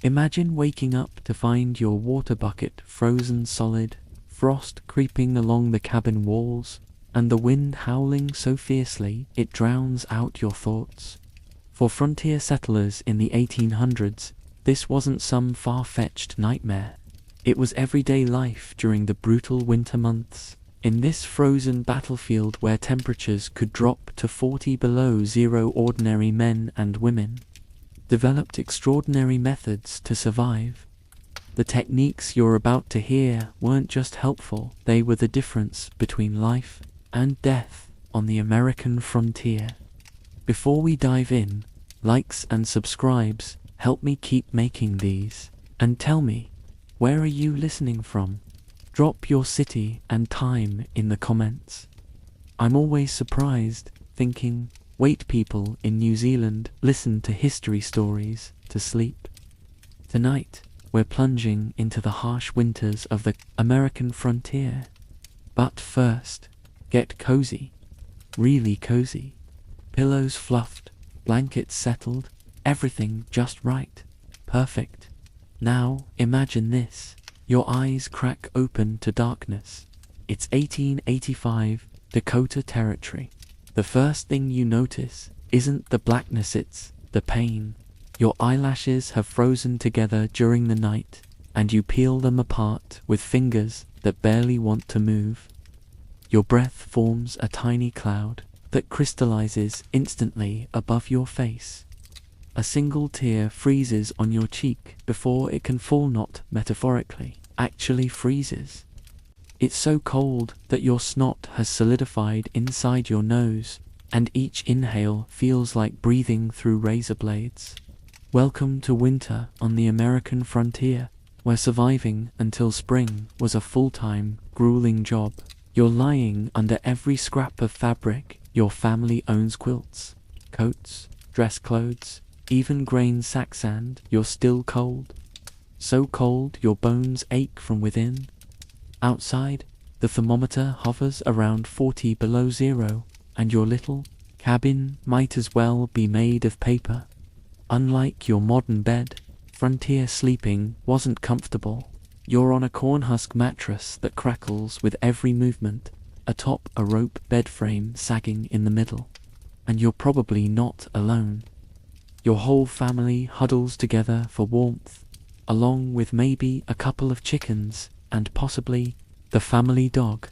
Imagine waking up to find your water bucket frozen solid, frost creeping along the cabin walls, and the wind howling so fiercely it drowns out your thoughts. For frontier settlers in the 1800s, this wasn't some far-fetched nightmare. It was everyday life during the brutal winter months. In this frozen battlefield where temperatures could drop to 40 below zero, ordinary men and women developed extraordinary methods to survive. The techniques you're about to hear weren't just helpful, they were the difference between life and death on the American frontier. Before we dive in, likes and subscribes help me keep making these. And tell me, where are you listening from? Drop your city and time in the comments. I'm always surprised, thinking, wait, people in New Zealand listen to history stories to sleep. Tonight, we're plunging into the harsh winters of the American frontier. But first, get cozy. Really cozy. Pillows fluffed, blankets settled, everything just right. Perfect. Now, imagine this. Your eyes crack open to darkness. It's 1885, Dakota Territory. The first thing you notice isn't the blackness, it's the pain. Your eyelashes have frozen together during the night, and you peel them apart with fingers that barely want to move. Your breath forms a tiny cloud that crystallizes instantly above your face. A single tear freezes on your cheek before it can fall, not metaphorically, actually freezes. It's so cold that your snot has solidified inside your nose, and each inhale feels like breathing through razor blades. Welcome to winter on the American frontier, where surviving until spring was a full-time, grueling job. You're lying under every scrap of fabric your family owns: quilts, coats, dress clothes, even grain sack sand. You're still cold. So cold your bones ache from within. Outside, the thermometer hovers around 40 below zero, and your little cabin might as well be made of paper. Unlike your modern bed, frontier sleeping wasn't comfortable. You're on a cornhusk mattress that crackles with every movement, atop a rope bed frame sagging in the middle. And you're probably not alone. Your whole family huddles together for warmth, along with maybe a couple of chickens, and possibly the family dog.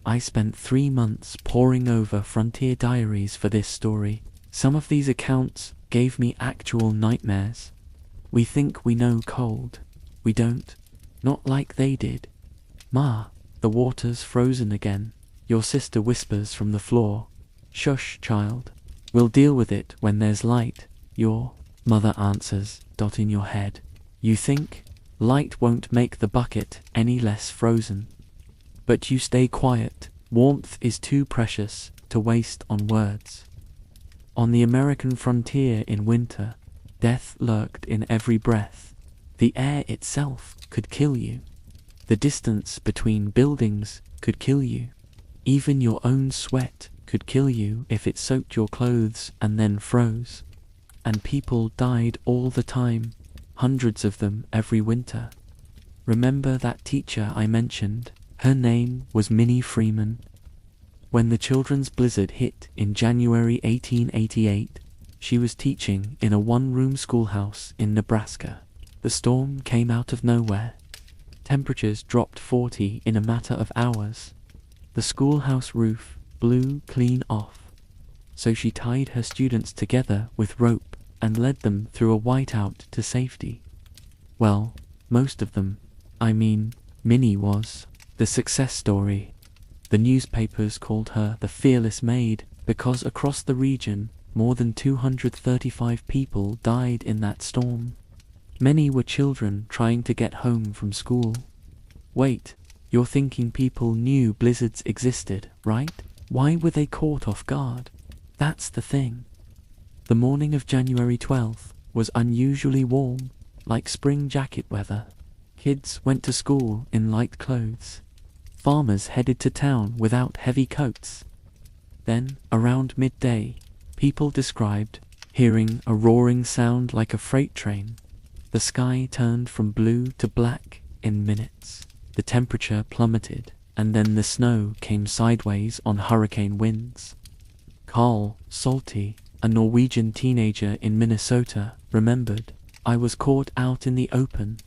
I spent 3 months poring over frontier diaries for this story. Some of these accounts gave me actual nightmares. We think we know cold. We don't. Not like they did. "Ma, the water's frozen again," your sister whispers from the floor. "Shush, child. We'll deal with it when there's light," your mother answers, in your head. You think light won't make the bucket any less frozen. But you stay quiet. Warmth is too precious to waste on words. On the American frontier in winter, death lurked in every breath. The air itself could kill you. The distance between buildings could kill you. Even your own sweat could kill you if it soaked your clothes and then froze. And people died all the time, hundreds of them every winter. Remember that teacher I mentioned? Her name was Minnie Freeman. When the children's blizzard hit in January 1888, she was teaching in a one-room schoolhouse in Nebraska. The storm came out of nowhere. Temperatures dropped 40 in a matter of hours. The schoolhouse roof blew clean off. So she tied her students together with rope and led them through a whiteout to safety. Well, most of them. I mean, Minnie was the success story. The newspapers called her the Fearless Maid because across the region, more than 235 people died in that storm. Many were children trying to get home from school. Wait, you're thinking people knew blizzards existed, right? Why were they caught off guard? That's the thing. The morning of January 12th was unusually warm, like spring jacket weather. Kids went to school in light clothes. Farmers headed to town without heavy coats. Then, around midday, people described hearing a roaring sound like a freight train. The sky turned from blue to black in minutes. The temperature plummeted, and then the snow came sideways on hurricane winds. Carl, salty, a Norwegian teenager in Minnesota, remembered, "I was caught out in the open.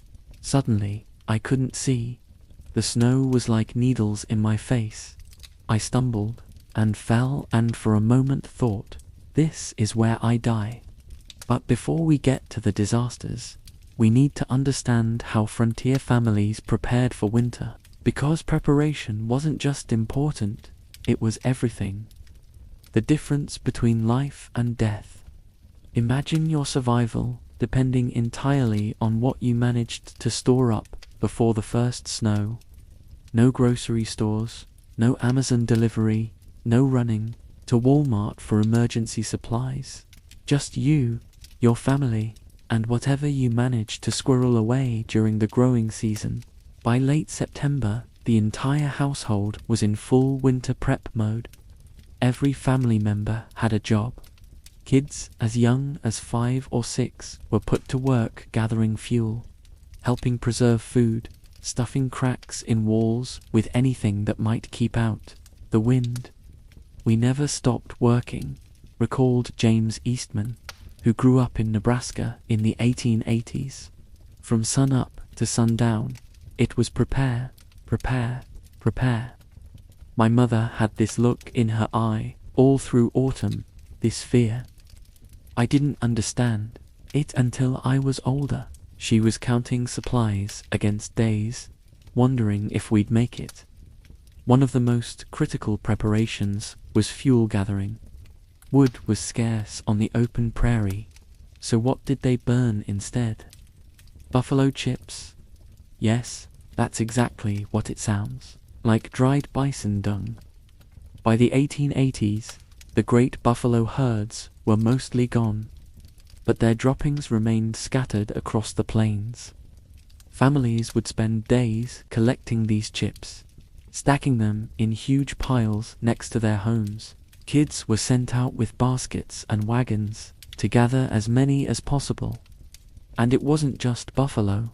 Suddenly, I couldn't see. The snow was like needles in my face. I stumbled and fell and for a moment thought, this is where I die." But before we get to the disasters, we need to understand how frontier families prepared for winter, because preparation wasn't just important, it was everything. The difference between life and death. Imagine your survival depending entirely on what you managed to store up before the first snow. No grocery stores, no Amazon delivery, no running to Walmart for emergency supplies. Just you, your family, and whatever you managed to squirrel away during the growing season. By late September, the entire household was in full winter prep mode. Every family member had a job. Kids as young as 5 or 6 were put to work gathering fuel, helping preserve food, stuffing cracks in walls with anything that might keep out the wind. "We never stopped working," recalled James Eastman, who grew up in Nebraska in the 1880s. From sun up to sundown, it was prepare, prepare, prepare. My mother had this look in her eye all through autumn, this fear. I didn't understand it until I was older. She was counting supplies against days, wondering if we'd make it. One of the most critical preparations was fuel gathering. Wood was scarce on the open prairie, so what did they burn instead? Buffalo chips? Yes, that's exactly what it sounds like, dried bison dung. By the 1880s, the great buffalo herds were mostly gone, but their droppings remained scattered across the plains. Families would spend days collecting these chips, stacking them in huge piles next to their homes. Kids were sent out with baskets and wagons to gather as many as possible. And it wasn't just buffalo.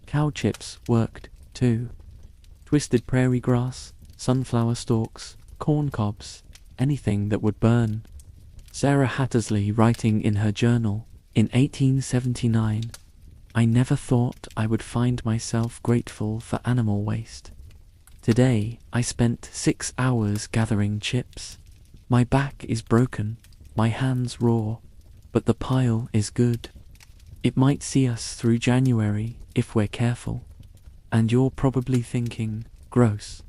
Cow chips worked too. Twisted prairie grass, sunflower stalks, corn cobs, anything that would burn. Sarah Hattersley, writing in her journal in 1879, "I never thought I would find myself grateful for animal waste. Today I spent 6 hours gathering chips. My back is broken, my hands raw, but the pile is good. It might see us through January if we're careful." And you're probably thinking, gross.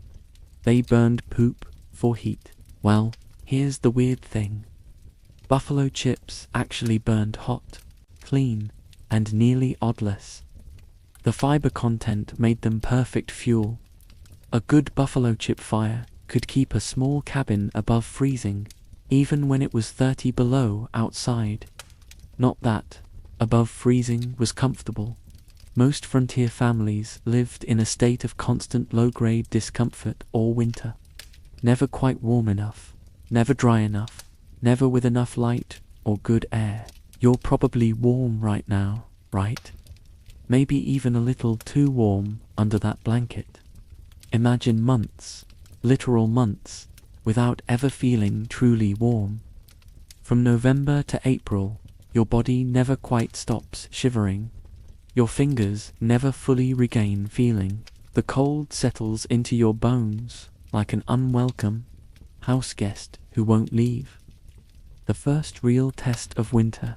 They burned poop for heat. Well, here's the weird thing. Buffalo chips actually burned hot, clean, and nearly odorless. The fiber content made them perfect fuel. A good buffalo chip fire could keep a small cabin above freezing, even when it was 30 below outside. Not that above freezing was comfortable. Most frontier families lived in a state of constant low-grade discomfort all winter. Never quite warm enough, never dry enough, never with enough light or good air. You're probably warm right now, right? Maybe even a little too warm under that blanket. Imagine months, literal months, without ever feeling truly warm. From November to April, your body never quite stops shivering. Your fingers never fully regain feeling. The cold settles into your bones like an unwelcome house guest who won't leave. The first real test of winter.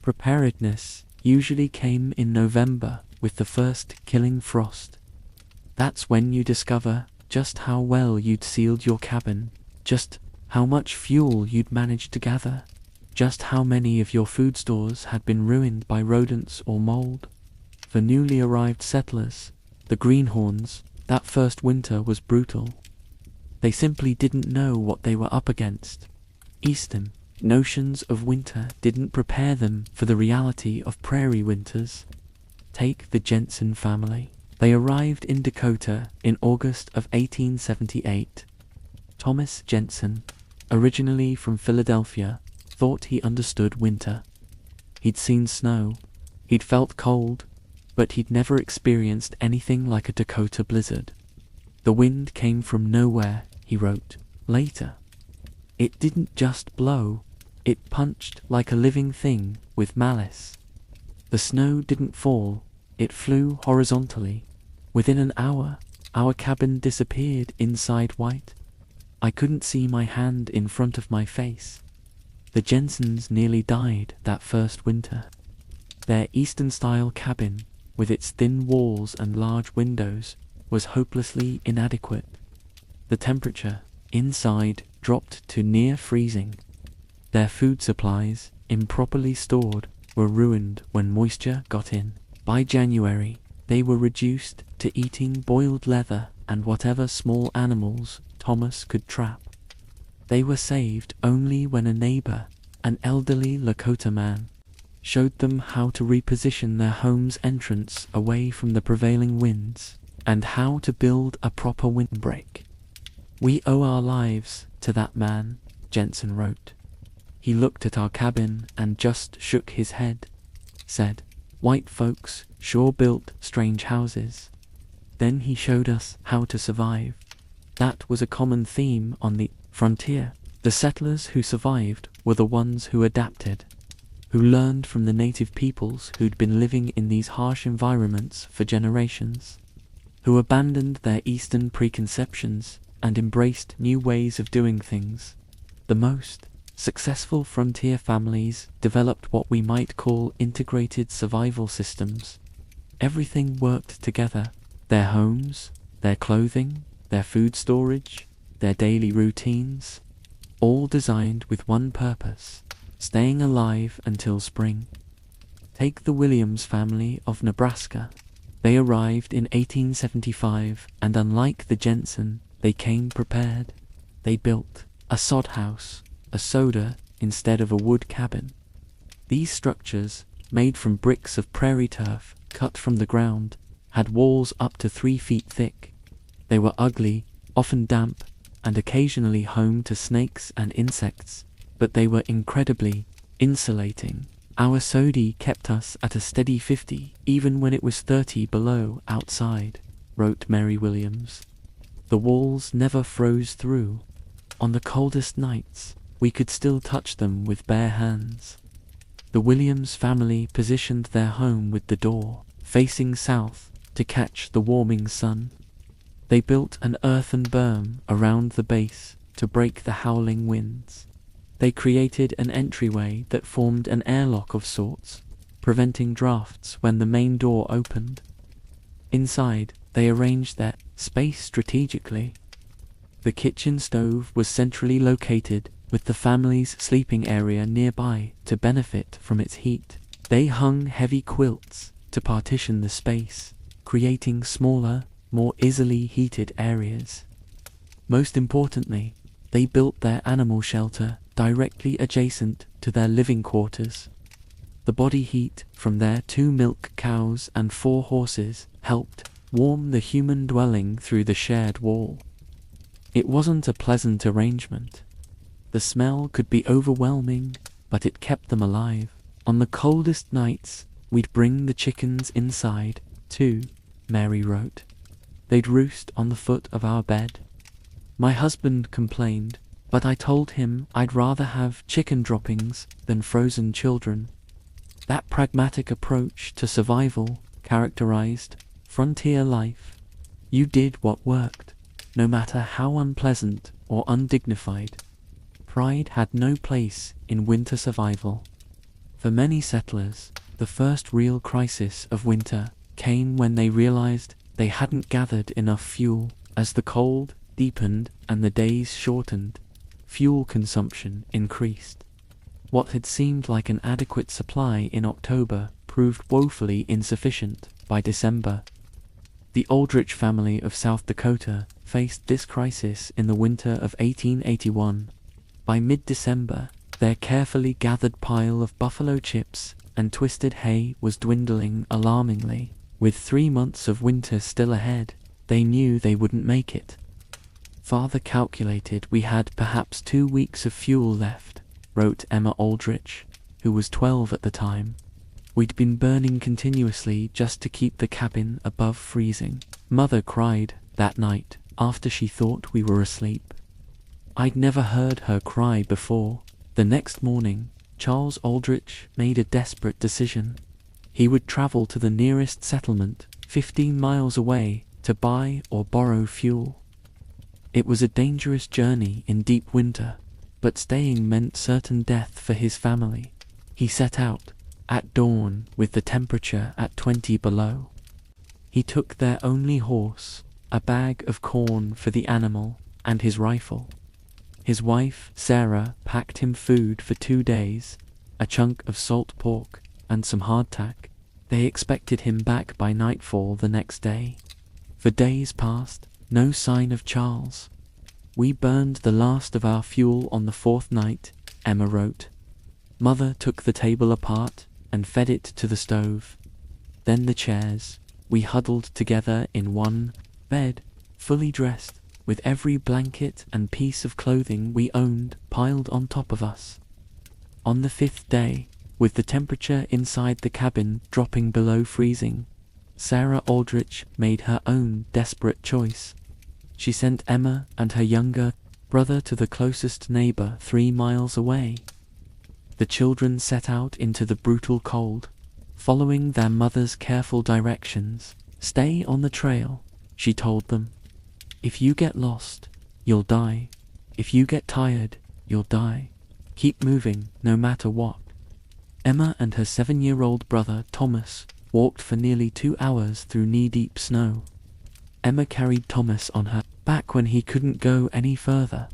Preparedness usually came in November with the first killing frost. That's when you discover just how well you'd sealed your cabin, just how much fuel you'd managed to gather, just how many of your food stores had been ruined by rodents or mold. For newly arrived settlers, the greenhorns, that first winter was brutal. They simply didn't know what they were up against. Eastern notions of winter didn't prepare them for the reality of prairie winters. Take the Jensen family. They arrived in Dakota in August of 1878. Thomas Jensen, originally from Philadelphia, thought he understood winter. He'd seen snow. He'd felt cold, but he'd never experienced anything like a Dakota blizzard. The wind came from nowhere, he wrote later. It didn't just blow, it punched like a living thing with malice. The snow didn't fall, it flew horizontally. Within an hour, our cabin disappeared inside white. I couldn't see my hand in front of my face. The Jensens nearly died that first winter. Their Eastern-style cabin, with its thin walls and large windows, was hopelessly inadequate. The temperature inside dropped to near freezing. Their food supplies, improperly stored, were ruined when moisture got in. By January, they were reduced to eating boiled leather and whatever small animals Thomas could trap. They were saved only when a neighbor, an elderly Lakota man, showed them how to reposition their home's entrance away from the prevailing winds, and how to build a proper windbreak. We owe our lives to that man, Jensen wrote. He looked at our cabin and just shook his head, said, "White folks sure built strange houses." Then he showed us how to survive. That was a common theme on the frontier. The settlers who survived were the ones who adapted, who learned from the native peoples who'd been living in these harsh environments for generations, who abandoned their Eastern preconceptions and embraced new ways of doing things. The most successful frontier families developed what we might call integrated survival systems. Everything worked together: their homes, their clothing, their food storage, their daily routines, all designed with one purpose: staying alive until spring. Take the Williams family of Nebraska. They arrived in 1875, and unlike the Jensen, they came prepared. They built a sod house, a soda instead of a wood cabin. These structures, made from bricks of prairie turf cut from the ground, had walls up to 3 feet thick. They were ugly, often damp, and occasionally home to snakes and insects, but they were incredibly insulating. Our sodi kept us at a steady 50 even when it was 30 below outside, wrote Mary Williams. The walls never froze through. On the coldest nights, we could still touch them with bare hands. The Williams family positioned their home with the door facing south to catch the warming sun. They built an earthen berm around the base to break the howling winds. They created an entryway that formed an airlock of sorts, preventing drafts when the main door opened. Inside, they arranged their space strategically. The kitchen stove was centrally located, with the family's sleeping area nearby to benefit from its heat. They hung heavy quilts to partition the space, creating smaller, more easily heated areas. Most importantly, they built their animal shelter directly adjacent to their living quarters. The body heat from their 2 milk cows and 4 horses helped warm the human dwelling through the shared wall. It wasn't a pleasant arrangement. The smell could be overwhelming, but it kept them alive. On the coldest nights, we'd bring the chickens inside, too, Mary wrote. They'd roost on the foot of our bed. My husband complained, but I told him I'd rather have chicken droppings than frozen children. That pragmatic approach to survival characterized frontier life. You did what worked, no matter how unpleasant or undignified. Pride had no place in winter survival. For many settlers, the first real crisis of winter came when they realized they hadn't gathered enough fuel. As the cold deepened and the days shortened, fuel consumption increased. What had seemed like an adequate supply in October proved woefully insufficient by December. The Aldrich family of South Dakota faced this crisis in the winter of 1881. By mid-December, their carefully gathered pile of buffalo chips and twisted hay was dwindling alarmingly. With 3 months of winter still ahead, they knew they wouldn't make it. Father calculated we had perhaps 2 weeks of fuel left, wrote Emma Aldrich, who was 12 at the time. We'd been burning continuously just to keep the cabin above freezing. Mother cried that night after she thought we were asleep. I'd never heard her cry before. The next morning, Charles Aldrich made a desperate decision. He would travel to the nearest settlement, 15 miles away, to buy or borrow fuel. It was a dangerous journey in deep winter, but staying meant certain death for his family. He set out at dawn with the temperature at 20 below. He took their only horse, a bag of corn for the animal, and his rifle. His wife, Sarah, packed him food for 2 days, a chunk of salt pork, and some hardtack. They expected him back by nightfall the next day. For days passed, no sign of Charles. We burned the last of our fuel on the 4th night, Emma wrote. Mother took the table apart and fed it to the stove. Then the chairs. We huddled together in one bed, fully dressed, with every blanket and piece of clothing we owned piled on top of us. On the 5th day, with the temperature inside the cabin dropping below freezing, Sarah Aldrich made her own desperate choice. She sent Emma and her younger brother to the closest neighbor 3 miles away. The children set out into the brutal cold, following their mother's careful directions. Stay on the trail, she told them. If you get lost, you'll die. If you get tired, you'll die. Keep moving, no matter what. Emma and her 7-year-old brother, Thomas, walked for nearly 2 hours through knee-deep snow. Emma carried Thomas on her back when he couldn't go any further.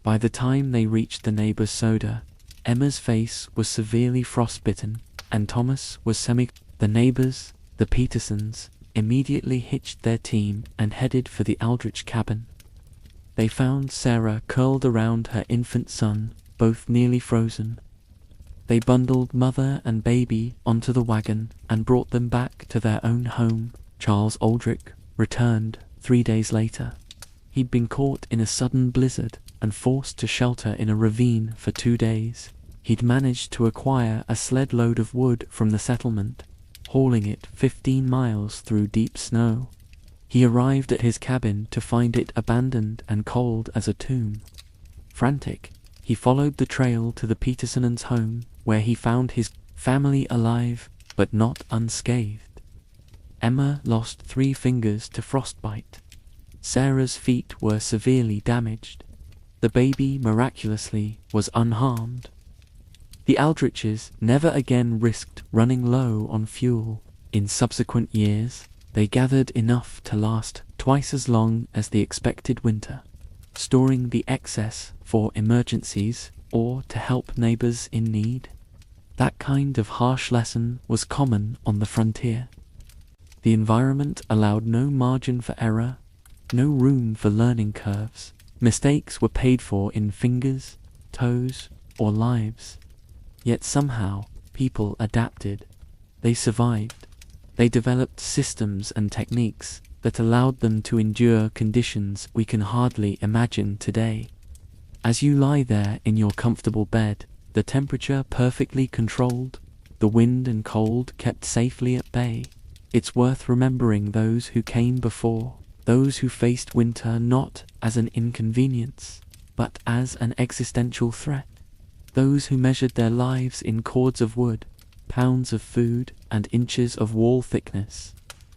By the time they reached the neighbor's soda, Emma's face was severely frostbitten, and Thomas was The neighbors, the Petersons, immediately hitched their team and headed for the Aldrich cabin. They found Sarah curled around her infant son, both nearly frozen. They bundled mother and baby onto the wagon and brought them back to their own home. Charles Aldrich returned 3 days later. He'd been caught in a sudden blizzard and forced to shelter in a ravine for 2 days. He'd managed to acquire a sled load of wood from the settlement, hauling it 15 miles through deep snow. He arrived at his cabin to find it abandoned and cold as a tomb. Frantic, he followed the trail to the Petersons' home, where he found his family alive, but not unscathed. Emma lost 3 fingers to frostbite. Sarah's feet were severely damaged. The baby, miraculously, was unharmed. The Aldriches never again risked running low on fuel. In subsequent years, they gathered enough to last twice as long as the expected winter, storing the excess for emergencies or to help neighbors in need. That kind of harsh lesson was common on the frontier. The environment allowed no margin for error, no room for learning curves. Mistakes were paid for in fingers, toes, or lives. Yet somehow, people adapted. They survived. They developed systems and techniques that allowed them to endure conditions we can hardly imagine today. As you lie there in your comfortable bed, the temperature perfectly controlled, the wind and cold kept safely at bay, it's worth remembering those who came before, those who faced winter not as an inconvenience, but as an existential threat, those who measured their lives in cords of wood, pounds of food, and inches of wall thickness.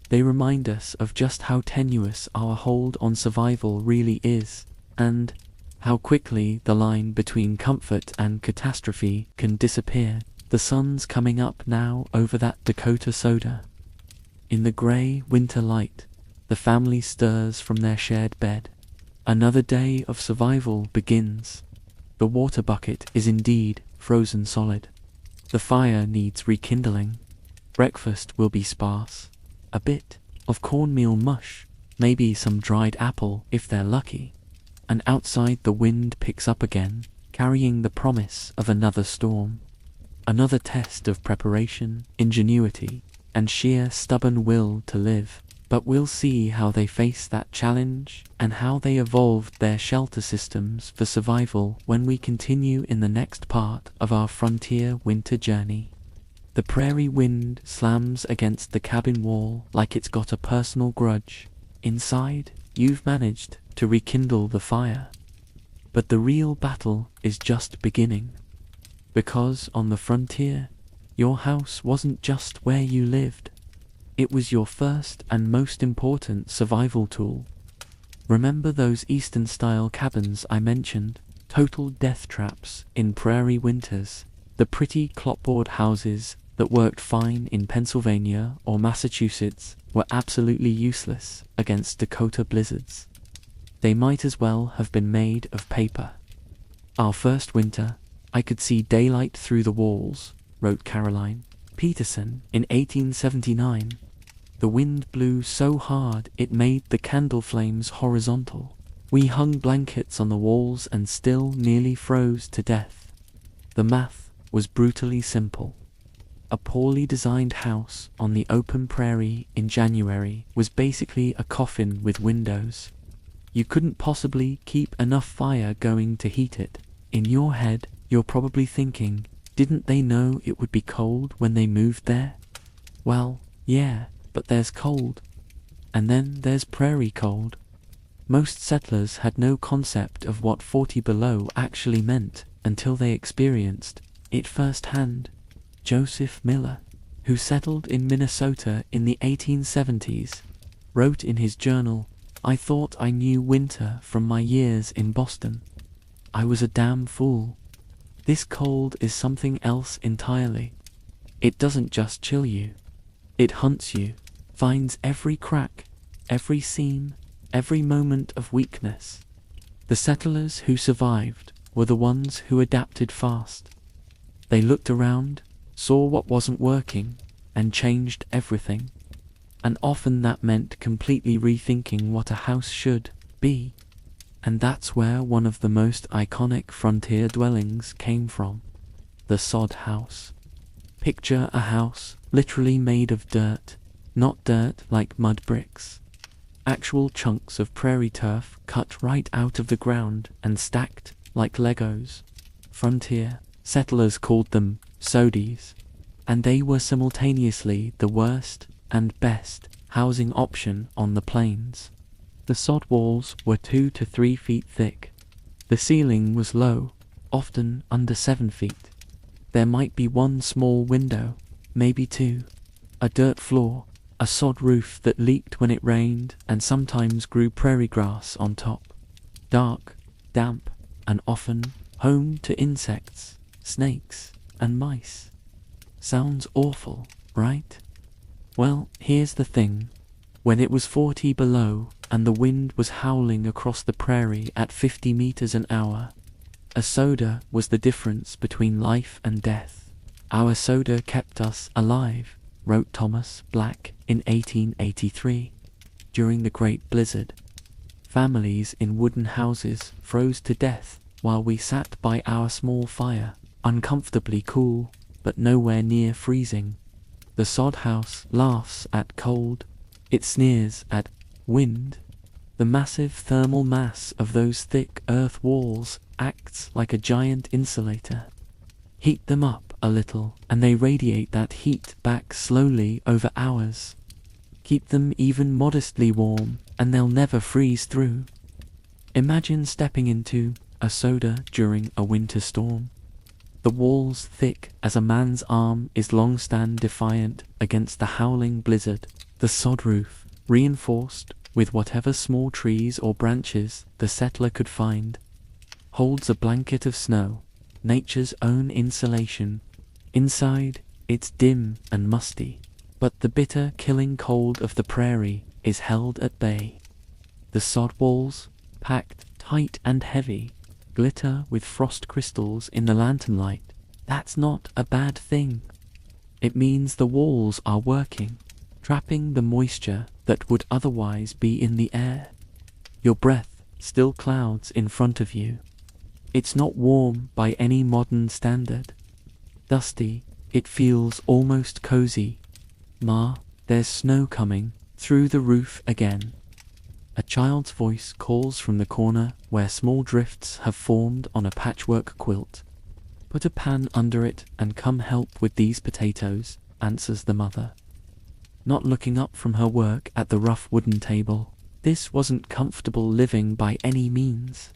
They remind us of just how tenuous our hold on survival really is, and how quickly the line between comfort and catastrophe can disappear. The sun's coming up now over that Dakota soda. In the grey winter light, the family stirs from their shared bed. Another day of survival begins. The water bucket is indeed frozen solid. The fire needs rekindling. Breakfast will be sparse. A bit of cornmeal mush, maybe some dried apple if they're lucky. And outside the wind picks up again, carrying the promise of another storm. Another test of preparation, ingenuity, and sheer stubborn will to live. But we'll see how they face that challenge and how they evolved their shelter systems for survival when we continue in the next part of our frontier winter journey. The prairie wind slams against the cabin wall like it's got a personal grudge. Inside, you've managed to rekindle the fire. But the real battle is just beginning. Because on the frontier, your house wasn't just where you lived. It was your first and most important survival tool. Remember those Eastern-style cabins I mentioned? Total death traps in prairie winters. The pretty clapboard houses that worked fine in Pennsylvania or Massachusetts were absolutely useless against Dakota blizzards. They might as well have been made of paper. Our first winter, I could see daylight through the walls, wrote Caroline Peterson in 1879. The wind blew so hard it made the candle flames horizontal. We hung blankets on the walls and still nearly froze to death. The math was brutally simple. A poorly designed house on the open prairie in January was basically a coffin with windows. You couldn't possibly keep enough fire going to heat it. In your head, you're probably thinking, didn't they know it would be cold when they moved there? Well, yeah, but there's cold. And then there's prairie cold. Most settlers had no concept of what 40 below actually meant until they experienced it firsthand. Joseph Miller, who settled in Minnesota in the 1870s, wrote in his journal, "I thought I knew winter from my years in Boston. I was a damn fool. This cold is something else entirely. It doesn't just chill you. It hunts you, finds every crack, every seam, every moment of weakness." The settlers who survived were the ones who adapted fast. They looked around, saw what wasn't working, and changed everything. And often that meant completely rethinking what a house should be. And that's where one of the most iconic frontier dwellings came from. The sod house. Picture a house literally made of dirt, not dirt like mud bricks. Actual chunks of prairie turf cut right out of the ground and stacked like Legos. Frontier settlers called them sodies, and they were simultaneously the worst and best housing option on the plains. The sod walls were 2 to 3 feet thick. The ceiling was low, often under 7 feet. There might be one small window, maybe two. A dirt floor, a sod roof that leaked when it rained and sometimes grew prairie grass on top. Dark, damp, and often home to insects, snakes, and mice. Sounds awful, right? Well, here's the thing. When it was 40 below and the wind was howling across the prairie at 50 meters an hour, a soda was the difference between life and death. Our soda kept us alive, wrote Thomas Black in 1883. During the Great Blizzard, families in wooden houses froze to death while we sat by our small fire, uncomfortably cool, but nowhere near freezing. The sod house laughs at cold. It sneers at wind. The massive thermal mass of those thick earth walls acts like a giant insulator. Heat them up a little, and they radiate that heat back slowly over hours. Keep them even modestly warm, and they'll never freeze through. Imagine stepping into a soda during a winter storm. The walls thick as a man's arm is long stand defiant against the howling blizzard. The sod roof, reinforced with whatever small trees or branches the settler could find, holds a blanket of snow, nature's own insulation. Inside, it's dim and musty, but the bitter, killing cold of the prairie is held at bay. The sod walls, packed tight and heavy, glitter with frost crystals in the lantern light. That's not a bad thing. It means the walls are working, trapping the moisture that would otherwise be in the air. Your breath still clouds in front of you. It's not warm by any modern standard. Dusty, it feels almost cozy. Ma, there's snow coming through the roof again. A child's voice calls from the corner where small drifts have formed on a patchwork quilt. Put a pan under it and come help with these potatoes, answers the mother, not looking up from her work at the rough wooden table. This wasn't comfortable living by any means.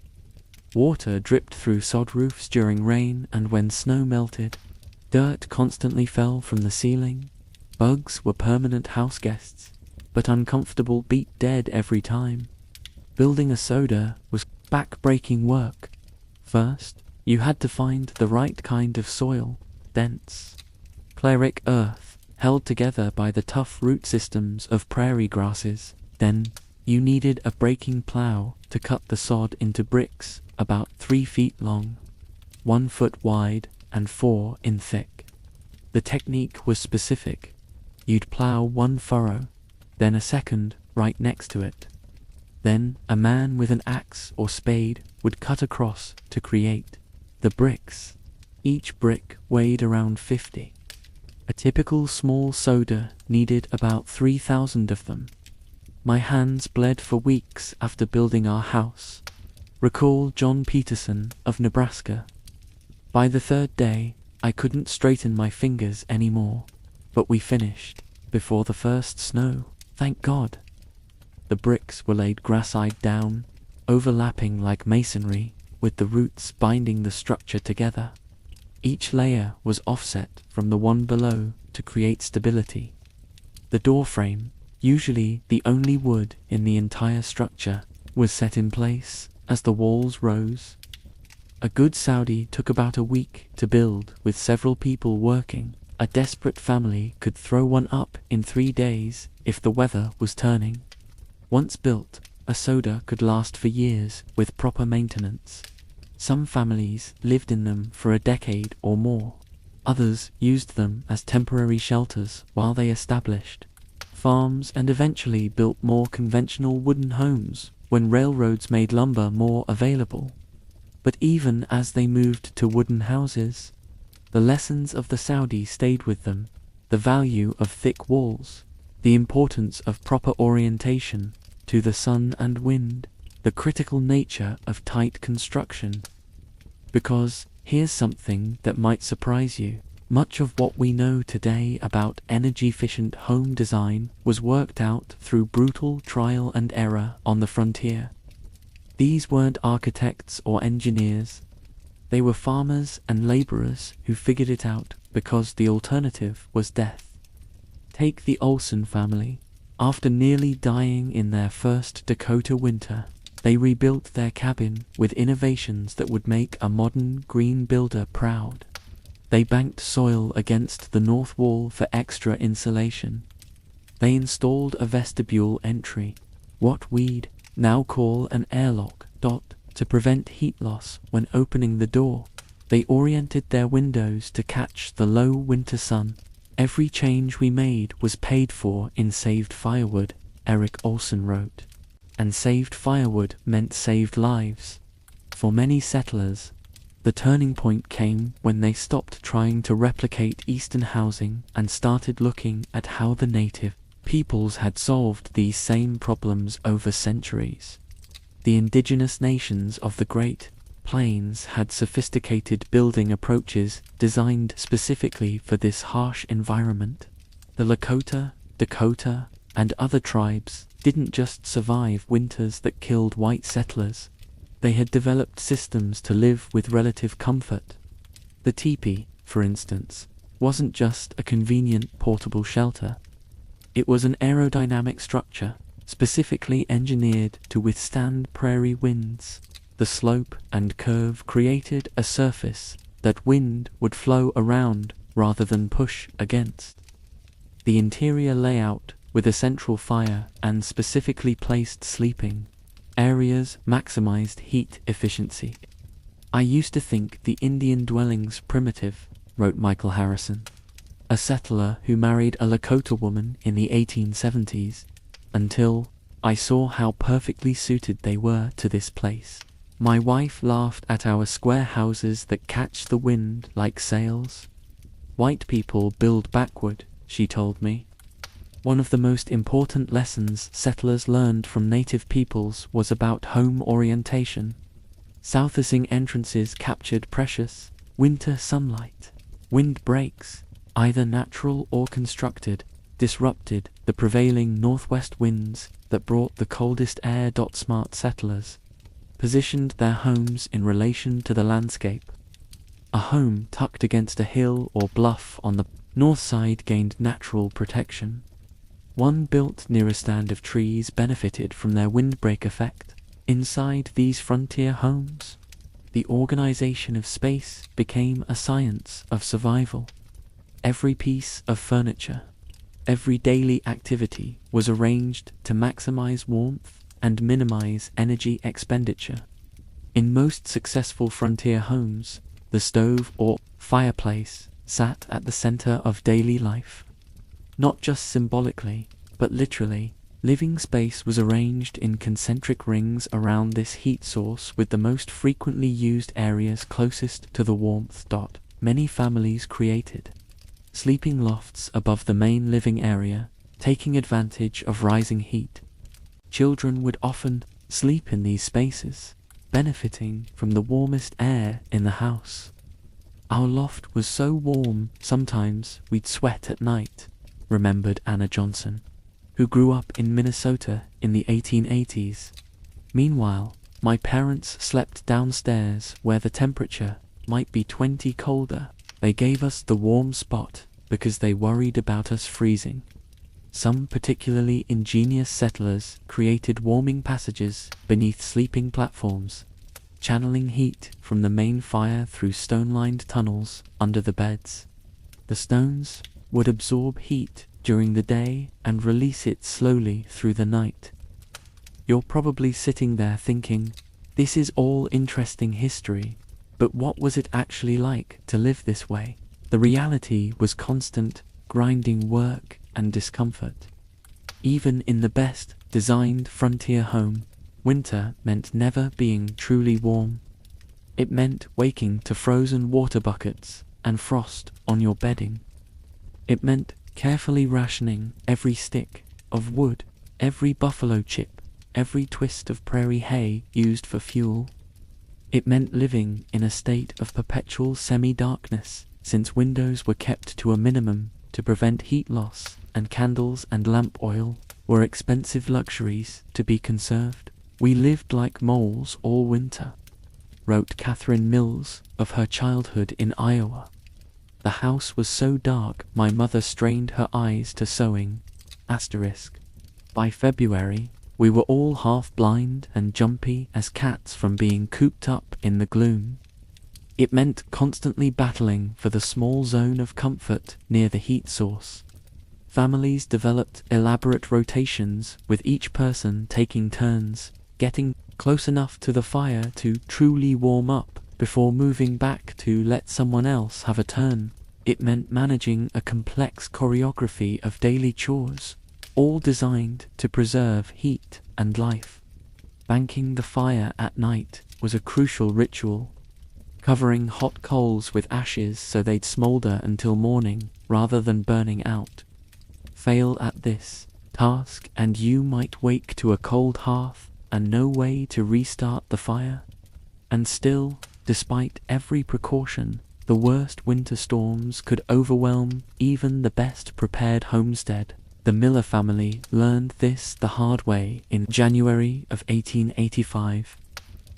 Water dripped through sod roofs during rain, and when snow melted, dirt constantly fell from the ceiling. Bugs were permanent house guests, but uncomfortable beat dead every time. Building a soda was back-breaking work. First, you had to find the right kind of soil, dense, cleric earth, held together by the tough root systems of prairie grasses. Then, you needed a breaking plow to cut the sod into bricks about 3 feet long, 1 foot wide, and 4 in thick. The technique was specific. You'd plow 1 furrow, then a second right next to it. Then a man with an axe or spade would cut across to create the bricks. Each brick weighed around 50. A typical small soda needed about 3,000 of them. My hands bled for weeks after building our house. Recall John Peterson of Nebraska. By the 3rd day, I couldn't straighten my fingers anymore, but we finished before the first snow, thank God. The bricks were laid grass-eyed down, overlapping like masonry, with the roots binding the structure together. Each layer was offset from the one below to create stability. The door frame, usually the only wood in the entire structure, was set in place as the walls rose. A good Saudi took about a week to build, with several people working. A desperate family could throw one up in 3 days if the weather was turning. Once built, a soda could last for years with proper maintenance. Some families lived in them for a decade or more. Others used them as temporary shelters while they established farms and eventually built more conventional wooden homes when railroads made lumber more available. But even as they moved to wooden houses, the lessons of the Saudi stayed with them: the value of thick walls, the importance of proper orientation to the sun and wind, the critical nature of tight construction. Because, here's something that might surprise you, much of what we know today about energy-efficient home design was worked out through brutal trial and error on the frontier. These weren't architects or engineers. They were farmers and laborers who figured it out because the alternative was death. Take the Olson family. After nearly dying in their first Dakota winter, they rebuilt their cabin with innovations that would make a modern green builder proud. They banked soil against the north wall for extra insulation. They installed a vestibule entry, what we'd now call an airlock, to prevent heat loss when opening the door. They oriented their windows to catch the low winter sun. Every change we made was paid for in saved firewood, Eric Olson wrote. And saved firewood meant saved lives. For many settlers, the turning point came when they stopped trying to replicate Eastern housing and started looking at how the native peoples had solved these same problems over centuries. The indigenous nations of the Great Plains had sophisticated building approaches designed specifically for this harsh environment. The Lakota, Dakota, and other tribes didn't just survive winters that killed white settlers. They had developed systems to live with relative comfort. The teepee, for instance, wasn't just a convenient portable shelter. It was an aerodynamic structure, specifically engineered to withstand prairie winds. The slope and curve created a surface that wind would flow around rather than push against. The interior layout, with a central fire and specifically placed sleeping areas, maximized heat efficiency. I used to think the Indian dwellings primitive, wrote Michael Harrison, a settler who married a Lakota woman in the 1870s, until I saw how perfectly suited they were to this place. My wife laughed at our square houses that catch the wind like sails. White people build backward, she told me. One of the most important lessons settlers learned from native peoples was about home orientation. South-facing entrances captured precious Winter sunlight. Wind breaks, either natural or constructed, disrupted the prevailing northwest winds that brought the coldest air. Smart settlers positioned their homes in relation to the landscape. A home tucked against a hill or bluff on the north side gained natural protection. One built near a stand of trees benefited from their windbreak effect. Inside these frontier homes, the organization of space became a science of survival. Every piece of furniture, every daily activity was arranged to maximize warmth and minimize energy expenditure. In most successful frontier homes, the stove or fireplace sat at the center of daily life. Not just symbolically, but literally, living space was arranged in concentric rings around this heat source, with the most frequently used areas closest to the warmth. Many families created sleeping lofts above the main living area, taking advantage of rising heat. Children would often sleep in these spaces, benefiting from the warmest air in the house. Our loft was so warm, sometimes we'd sweat at night, remembered Anna Johnson, who grew up in Minnesota in the 1880s. Meanwhile, my parents slept downstairs where the temperature might be 20 colder. They gave us the warm spot because they worried about us freezing. Some particularly ingenious settlers created warming passages beneath sleeping platforms, channeling heat from the main fire through stone-lined tunnels under the beds. The stones would absorb heat during the day and release it slowly through the night. You're probably sitting there thinking, this is all interesting history, but what was it actually like to live this way? The reality was constant, grinding work and discomfort. Even in the best designed frontier home, winter meant never being truly warm. It meant waking to frozen water buckets and frost on your bedding. It meant carefully rationing every stick of wood, every buffalo chip, every twist of prairie hay used for fuel. It meant living in a state of perpetual semi-darkness, since windows were kept to a minimum to prevent heat loss, and candles and lamp oil were expensive luxuries to be conserved. We lived like moles all winter, wrote Catherine Mills of her childhood in Iowa. The house was so dark my mother strained her eyes to sewing. By February, we were all half blind and jumpy as cats from being cooped up in the gloom. It meant constantly battling for the small zone of comfort near the heat source. Families developed elaborate rotations, with each person taking turns, getting close enough to the fire to truly warm up before moving back to let someone else have a turn. It meant managing a complex choreography of daily chores, all designed to preserve heat and life. Banking the fire at night was a crucial ritual, covering hot coals with ashes so they'd smolder until morning rather than burning out. Fail at this task and you might wake to a cold hearth and no way to restart the fire. And still, despite every precaution, the worst winter storms could overwhelm even the best prepared homestead. The Miller family learned this the hard way in January of 1885.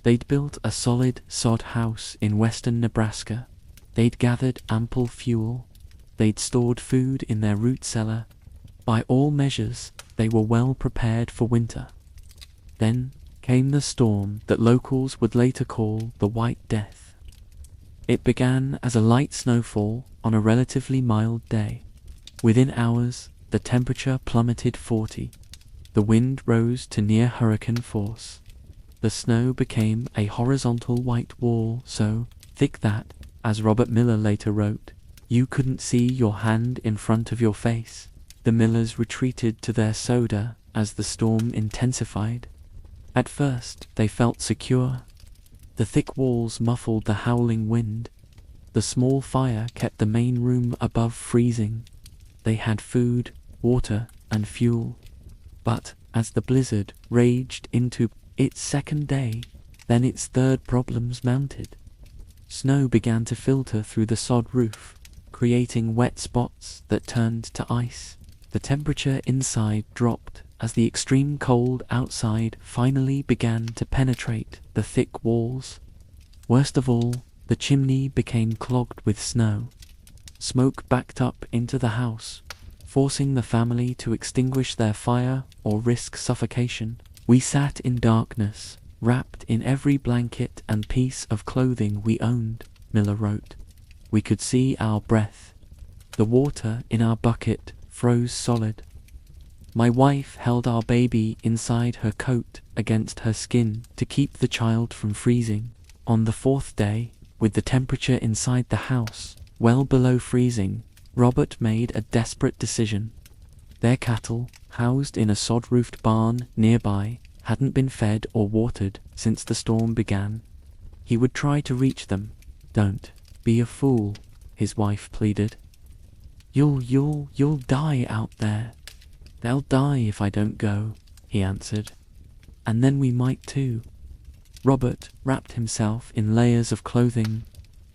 They'd built a solid sod house in western Nebraska. They'd gathered ample fuel. They'd stored food in their root cellar. By all measures, they were well prepared for winter. Then came the storm that locals would later call the White Death. It began as a light snowfall on a relatively mild day. Within hours, the temperature plummeted 40. The wind rose to near hurricane force. The snow became a horizontal white wall so thick that, as Robert Miller later wrote, you couldn't see your hand in front of your face. The Millers retreated to their soda as the storm intensified. At first, they felt secure. The thick walls muffled the howling wind. The small fire kept the main room above freezing. They had food, water, and fuel. But as the blizzard raged into its second day, then its third, problems mounted. Snow began to filter through the sod roof, creating wet spots that turned to ice. The temperature inside dropped as the extreme cold outside finally began to penetrate the thick walls. Worst of all, the chimney became clogged with snow. Smoke backed up into the house, forcing the family to extinguish their fire or risk suffocation. We sat in darkness, wrapped in every blanket and piece of clothing we owned, Miller wrote. We could see our breath. The water in our bucket froze solid. My wife held our baby inside her coat against her skin to keep the child from freezing. On the fourth day, with the temperature inside the house well below freezing, Robert made a desperate decision. Their cattle, housed in a sod-roofed barn nearby, hadn't been fed or watered since the storm began. He would try to reach them. "Don't be a fool," his wife pleaded. You'll die out there." "They'll die if I don't go," he answered. "And then we might too." Robert wrapped himself in layers of clothing,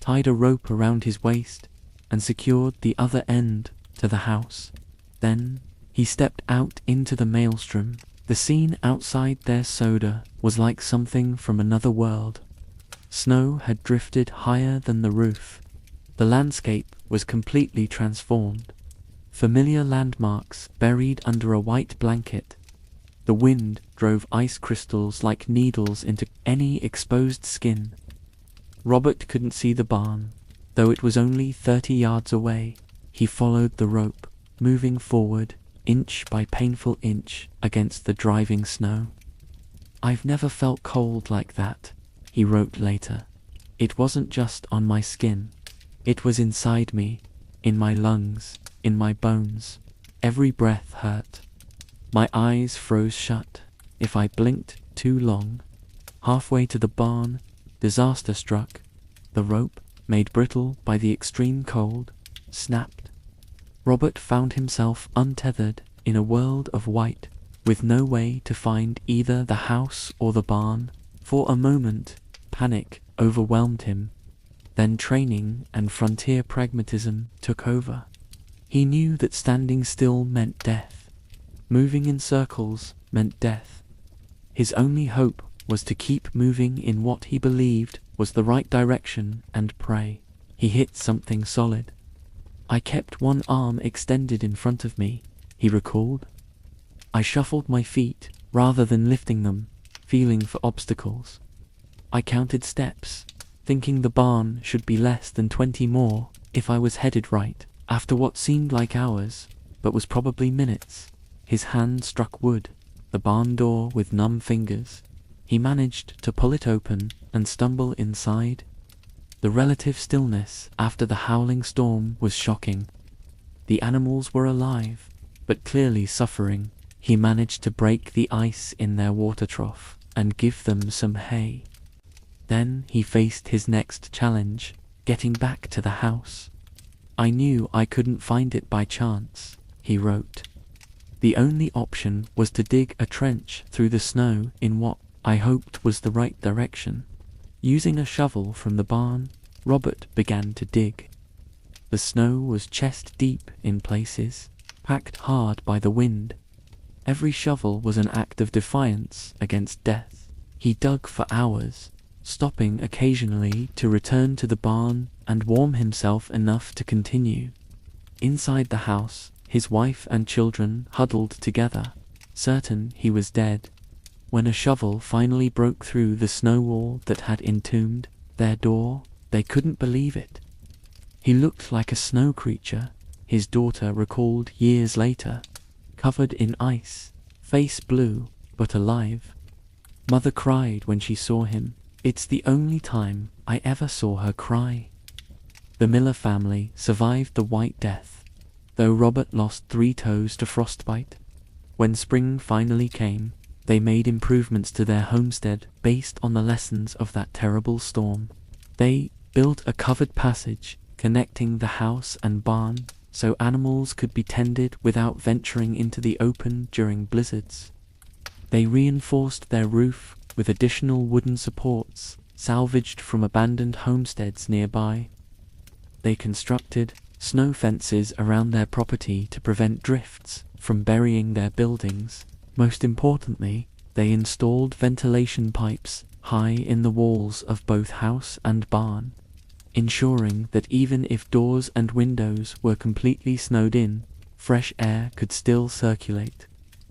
tied a rope around his waist, and secured the other end to the house. Then he stepped out into the maelstrom. The scene outside their soda was like something from another world. Snow had drifted higher than the roof. The landscape was completely transformed. Familiar landmarks buried under a white blanket. The wind drove ice crystals like needles into any exposed skin. Robert couldn't see the barn, though it was only 30 yards away. He followed the rope, moving forward, inch by painful inch, against the driving snow. "I've never felt cold like that," he wrote later. "It wasn't just on my skin. It was inside me, in my lungs, in my bones. Every breath hurt. My eyes froze shut if I blinked too long." Halfway to the barn, disaster struck. The rope, made brittle by the extreme cold, snapped. Robert found himself untethered in a world of white, with no way to find either the house or the barn. For a moment, panic overwhelmed him. Then training and frontier pragmatism took over. He knew that standing still meant death. Moving in circles meant death. His only hope was to keep moving in what he believed was the right direction and pray. He hit something solid. "I kept one arm extended in front of me," he recalled. "I shuffled my feet rather than lifting them, feeling for obstacles. I counted steps, thinking the barn should be less than 20 more if I was headed right. After what seemed like hours, but was probably minutes, his hand struck wood, the barn door with numb fingers. He managed to pull it open and stumble inside. The relative stillness after the howling storm was shocking. The animals were alive, but clearly suffering. He managed to break the ice in their water trough and give them some hay. Then he faced his next challenge, getting back to the house. "I knew I couldn't find it by chance," he wrote. "The only option was to dig a trench through the snow in what I hoped was the right direction." Using a shovel from the barn, Robert began to dig. The snow was chest deep in places, packed hard by the wind. Every shovel was an act of defiance against death. He dug for hours, stopping occasionally to return to the barn and warm himself enough to continue. Inside the house, his wife and children huddled together, certain he was dead. When a shovel finally broke through the snow wall that had entombed their door, they couldn't believe it. He looked like a snow creature, his daughter recalled years later, covered in ice, face blue, but alive. Mother cried when she saw him. "It's the only time I ever saw her cry." The Miller family survived the White Death, though Robert lost 3 toes to frostbite. When spring finally came, they made improvements to their homestead based on the lessons of that terrible storm. They built a covered passage connecting the house and barn so animals could be tended without venturing into the open during blizzards. They reinforced their roof with additional wooden supports salvaged from abandoned homesteads nearby. They constructed snow fences around their property to prevent drifts from burying their buildings. Most importantly, they installed ventilation pipes high in the walls of both house and barn, ensuring that even if doors and windows were completely snowed in, fresh air could still circulate.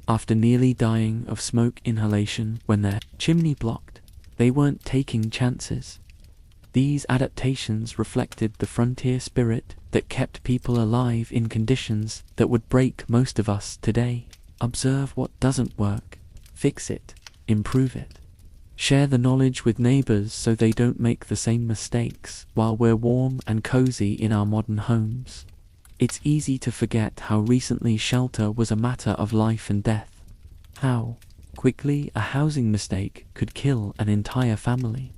After nearly dying of smoke inhalation when their chimney blocked, they weren't taking chances. These adaptations reflected the frontier spirit that kept people alive in conditions that would break most of us today. Observe what doesn't work, fix it, improve it. Share the knowledge with neighbors so they don't make the same mistakes while we're warm and cozy in our modern homes. It's easy to forget how recently shelter was a matter of life and death. How quickly a housing mistake could kill an entire family.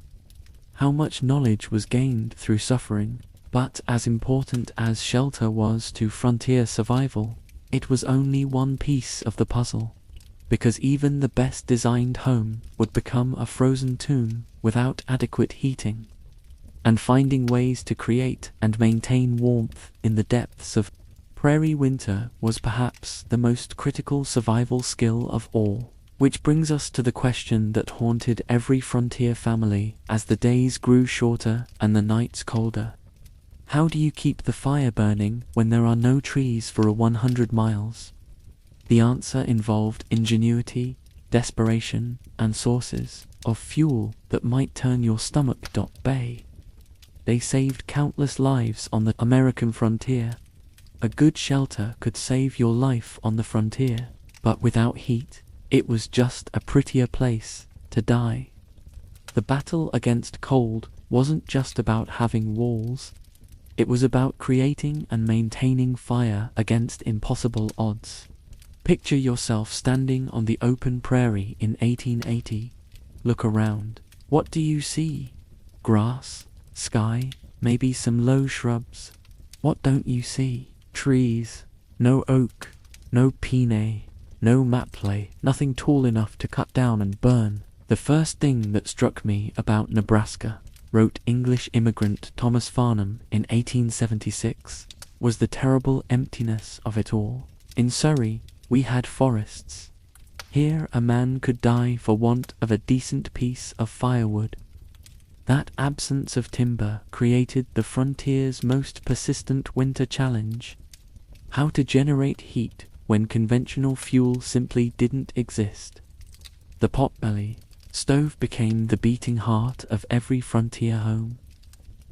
How much knowledge was gained through suffering, but as important as shelter was to frontier survival, it was only one piece of the puzzle. Because even the best designed home would become a frozen tomb without adequate heating. And finding ways to create and maintain warmth in the depths of prairie winter was perhaps the most critical survival skill of all. Which brings us to the question that haunted every frontier family as the days grew shorter and the nights colder. How do you keep the fire burning when there are no trees for 100 miles? The answer involved ingenuity, desperation, and sources of fuel that might turn your stomach. Bay. They saved countless lives on the American frontier. A good shelter could save your life on the frontier, but without heat, it was just a prettier place to die. The battle against cold wasn't just about having walls. It was about creating and maintaining fire against impossible odds. Picture yourself standing on the open prairie in 1880. Look around. What do you see? Grass, sky, maybe some low shrubs. What don't you see? Trees. No oak, no pine, no maple, nothing tall enough to cut down and burn. The first thing that struck me about Nebraska, wrote English immigrant Thomas Farnham in 1876, was the terrible emptiness of it all. In Surrey, we had forests. Here a man could die for want of a decent piece of firewood. That absence of timber created the frontier's most persistent winter challenge. How to generate heat when conventional fuel simply didn't exist. The potbelly stove became the beating heart of every frontier home.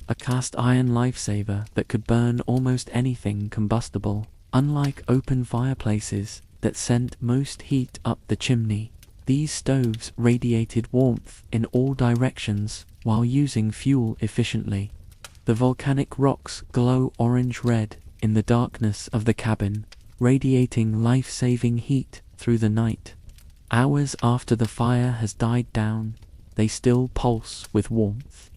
A cast iron lifesaver that could burn almost anything combustible. Unlike open fireplaces that sent most heat up the chimney, these stoves radiated warmth in all directions while using fuel efficiently. The volcanic rocks glow orange-red in the darkness of the cabin, radiating life-saving heat through the night. Hours after the fire has died down, they still pulse with warmth.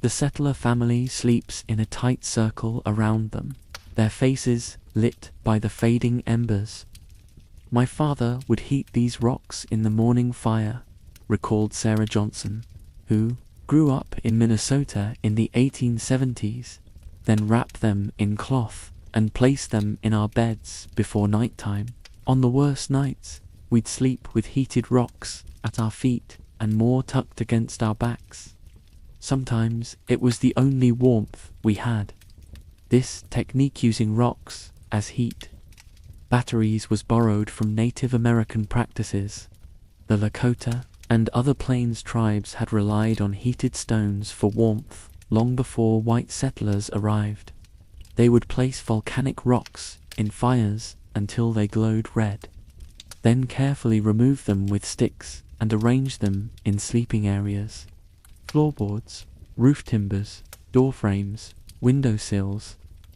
The settler family sleeps in a tight circle around them, their faces lit by the fading embers. My father would heat these rocks in the morning fire, recalled Sarah Johnson, who grew up in Minnesota in the 1870s, then wrap them in cloth and place them in our beds before nighttime. On the worst nights, we'd sleep with heated rocks at our feet and more tucked against our backs. Sometimes it was the only warmth we had. This technique using rocks as heat batteries was borrowed from Native American practices. The Lakota and other plains tribes had relied on heated stones for warmth long before white settlers arrived. They would place volcanic rocks in fires until they glowed red, then carefully remove them with sticks and arrange them in sleeping areas. Floorboards, roof timbers, door frames, windowsills.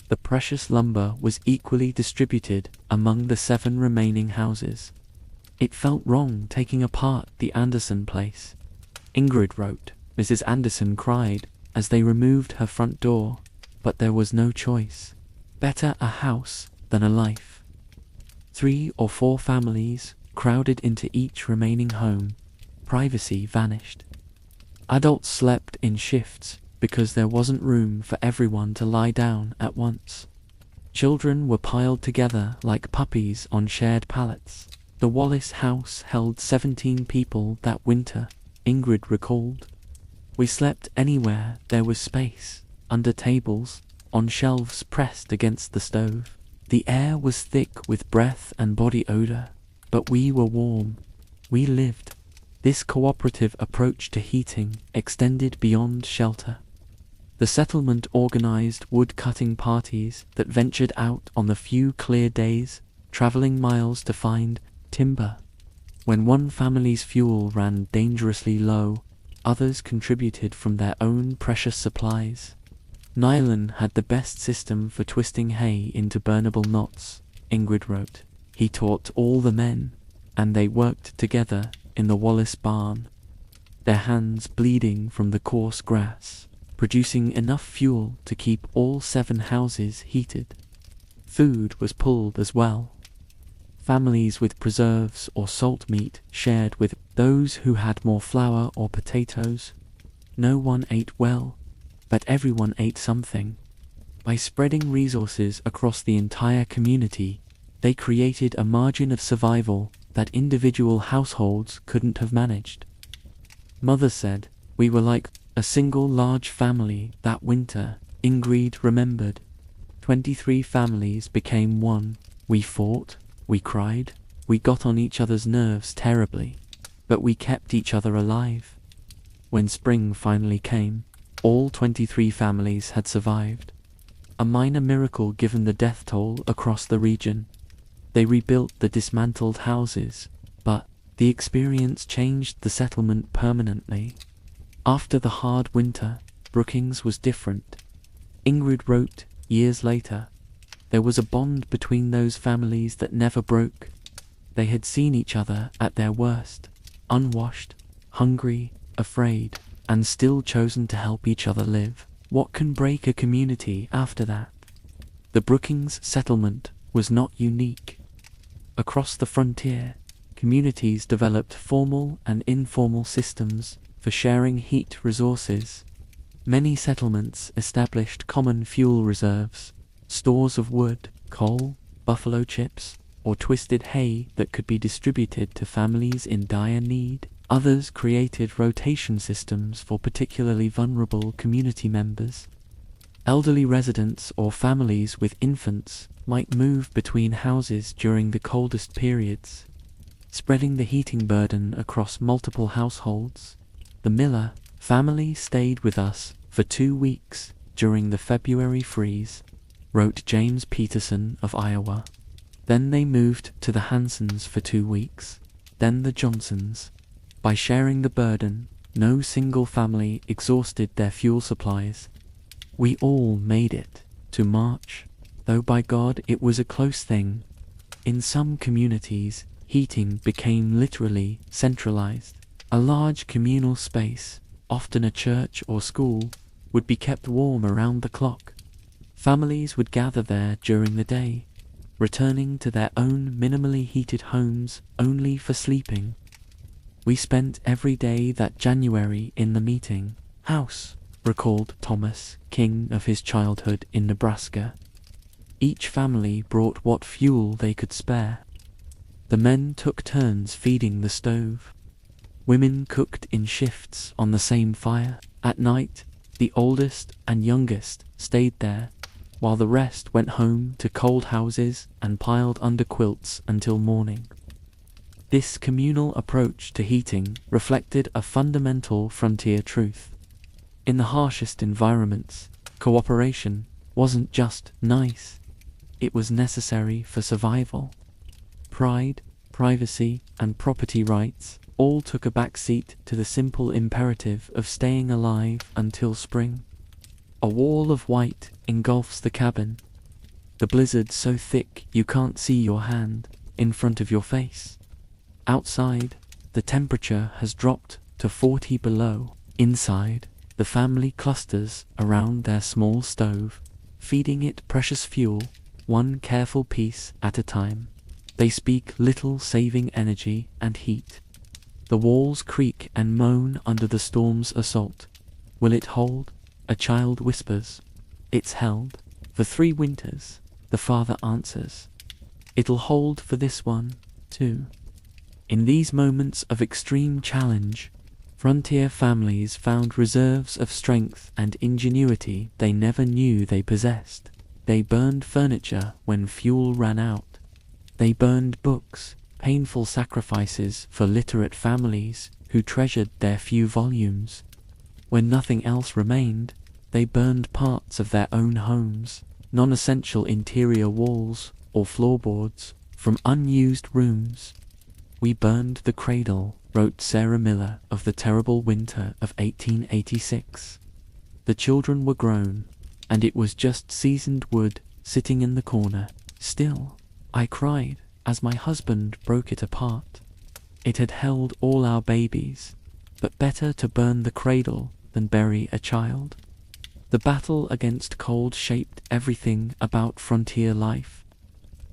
The precious lumber was equally distributed among the 7 remaining houses. It felt wrong taking apart the Anderson place. Ingrid wrote. Mrs. Anderson cried as they removed her front door, but there was no choice. Better a house than a life. 3 or 4 families crowded into each remaining home. Privacy vanished. Adults slept in shifts because there wasn't room for everyone to lie down at once. Children were piled together like puppies on shared pallets. The Wallace house held 17 people that winter, Ingrid recalled. We slept anywhere there was space, under tables, on shelves pressed against the stove. The air was thick with breath and body odor, but we were warm. We lived. This cooperative approach to heating extended beyond shelter. The settlement organized wood-cutting parties that ventured out on the few clear days, traveling miles to find timber. When one family's fuel ran dangerously low, others contributed from their own precious supplies. Nylon had the best system for twisting hay into burnable knots, Ingrid wrote. He taught all the men, and they worked together in the Wallace barn, their hands bleeding from the coarse grass, producing enough fuel to keep all 7 houses heated. Food was pulled as well. Families with preserves or salt meat shared with those who had more flour or potatoes. No one ate well, but everyone ate something. By spreading resources across the entire community, they created a margin of survival that individual households couldn't have managed. Mother said, "We were like a single large family that winter," Ingrid remembered. 23 families became one. We fought, we cried, we got on each other's nerves terribly, but we kept each other alive. When spring finally came, all 23 families had survived. A minor miracle given the death toll across the region. They rebuilt the dismantled houses, but the experience changed the settlement permanently. After the hard winter, Brookings was different. Ingrid wrote years later, "There was a bond between those families that never broke. They had seen each other at their worst, unwashed, hungry, afraid, and still chosen to help each other live. What can break a community after that?" The Brookings settlement was not unique. Across the frontier, communities developed formal and informal systems for sharing heat resources. Many settlements established common fuel reserves, stores of wood, coal, buffalo chips, or twisted hay that could be distributed to families in dire need. Others created rotation systems for particularly vulnerable community members. Elderly residents or families with infants might move between houses during the coldest periods, spreading the heating burden across multiple households. The Miller family stayed with us for 2 weeks during the February freeze, wrote James Peterson of Iowa. Then they moved to the Hansons for 2 weeks, then the Johnsons. By sharing the burden, no single family exhausted their fuel supplies. We all made it to March, though by God it was a close thing. In some communities, heating became literally centralized. A large communal space, often a church or school, would be kept warm around the clock. Families would gather there during the day, returning to their own minimally heated homes only for sleeping. We spent every day that January in the meeting house, recalled Thomas King of his childhood in Nebraska. Each family brought what fuel they could spare. The men took turns feeding the stove. Women cooked in shifts on the same fire. At night, the oldest and youngest stayed there, while the rest went home to cold houses and piled under quilts until morning. This communal approach to heating reflected a fundamental frontier truth. In the harshest environments, cooperation wasn't just nice, it was necessary for survival. Pride, privacy, and property rights all took a back seat to the simple imperative of staying alive until spring. A wall of white engulfs the cabin, the blizzard so thick you can't see your hand in front of your face. Outside, the temperature has dropped to 40 below. Inside, the family clusters around their small stove, feeding it precious fuel, one careful piece at a time. They speak little, saving energy and heat. The walls creak and moan under the storm's assault. Will it hold? A child whispers. It's held. For 3 winters, the father answers. It'll hold for this one, too. In these moments of extreme challenge, frontier families found reserves of strength and ingenuity they never knew they possessed. They burned furniture when fuel ran out. They burned books, painful sacrifices for literate families who treasured their few volumes. When nothing else remained, they burned parts of their own homes, non-essential interior walls or floorboards from unused rooms. We burned the cradle, wrote Sarah Miller of the terrible winter of 1886. The children were grown, and it was just seasoned wood sitting in the corner. Still, I cried as my husband broke it apart. It had held all our babies, but better to burn the cradle than bury a child. The battle against cold shaped everything about frontier life.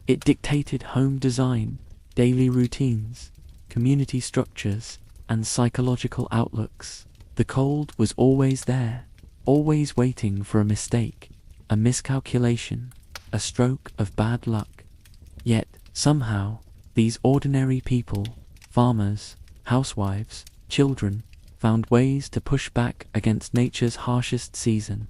It dictated home design, daily routines, community structures, and psychological outlooks. The cold was always there, always waiting for a mistake, a miscalculation, a stroke of bad luck. Yet, somehow, these ordinary people, farmers, housewives, children, found ways to push back against nature's harshest season.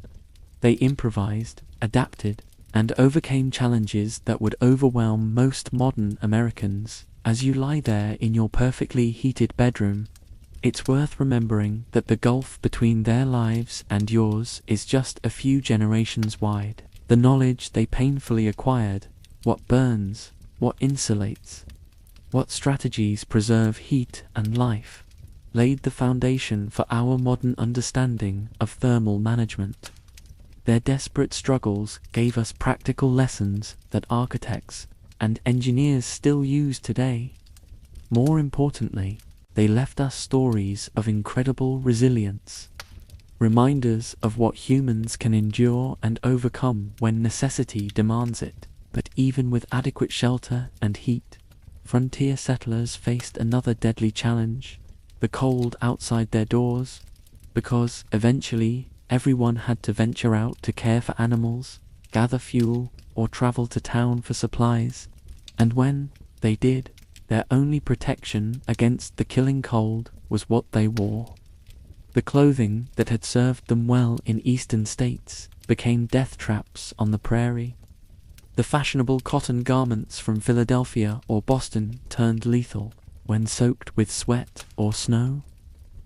They improvised, adapted, and overcame challenges that would overwhelm most modern Americans. As you lie there in your perfectly heated bedroom, it's worth remembering that the gulf between their lives and yours is just a few generations wide. The knowledge they painfully acquired, what burns, what insulates, what strategies preserve heat and life, laid the foundation for our modern understanding of thermal management. Their desperate struggles gave us practical lessons that architects and engineers still use today. More importantly, they left us stories of incredible resilience, reminders of what humans can endure and overcome when necessity demands it. But even with adequate shelter and heat, frontier settlers faced another deadly challenge, the cold outside their doors, because eventually everyone had to venture out to care for animals, gather fuel, or travel to town for supplies. And when they did, their only protection against the killing cold was what they wore. The clothing that had served them well in eastern states became death traps on the prairie. The fashionable cotton garments from Philadelphia or Boston turned lethal when soaked with sweat or snow.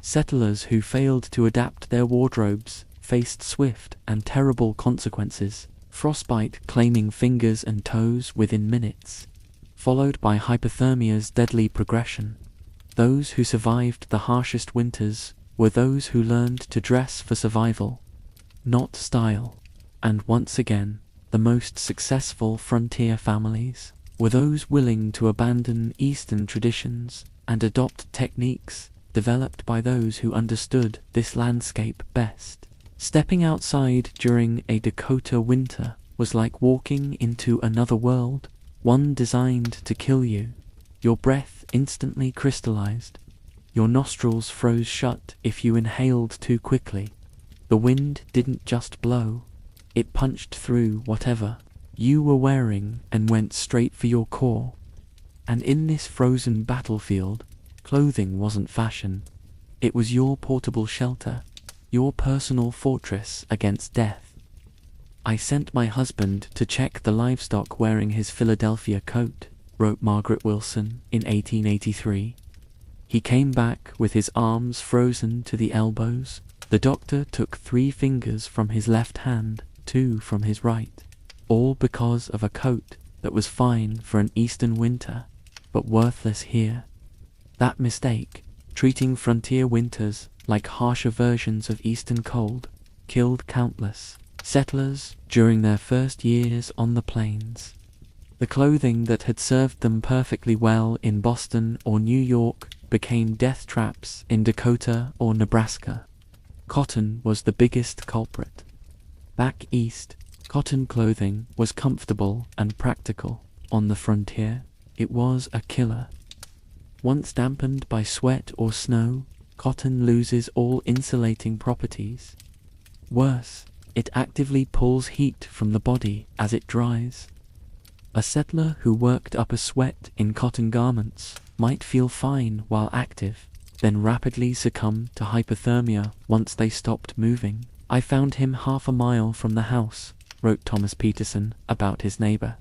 Settlers who failed to adapt their wardrobes faced swift and terrible consequences, frostbite claiming fingers and toes within minutes, followed by hypothermia's deadly progression. Those who survived the harshest winters were those who learned to dress for survival, not style. And once again, the most successful frontier families were those willing to abandon Eastern traditions and adopt techniques developed by those who understood this landscape best. Stepping outside during a Dakota winter was like walking into another world, one designed to kill you. Your breath instantly crystallized. Your nostrils froze shut if you inhaled too quickly. The wind didn't just blow, it punched through whatever you were wearing and went straight for your core. And in this frozen battlefield, clothing wasn't fashion. It was your portable shelter, your personal fortress against death. I sent my husband to check the livestock wearing his Philadelphia coat, wrote Margaret Wilson in 1883. He came back with his arms frozen to the elbows. The doctor took 3 fingers from his left hand, 2 from his right, all because of a coat that was fine for an eastern winter, but worthless here. That mistake, treating frontier winters like harsher versions of eastern cold, killed countless settlers during their first years on the plains. The clothing that had served them perfectly well in Boston or New York became death traps in Dakota or Nebraska. Cotton was the biggest culprit. Back east, cotton clothing was comfortable and practical. On the frontier, it was a killer. Once dampened by sweat or snow, cotton loses all insulating properties. Worse, it actively pulls heat from the body as it dries. A settler who worked up a sweat in cotton garments might feel fine while active, then rapidly succumb to hypothermia once they stopped moving. I found him half a mile from the house, wrote Thomas Peterson about his neighbor.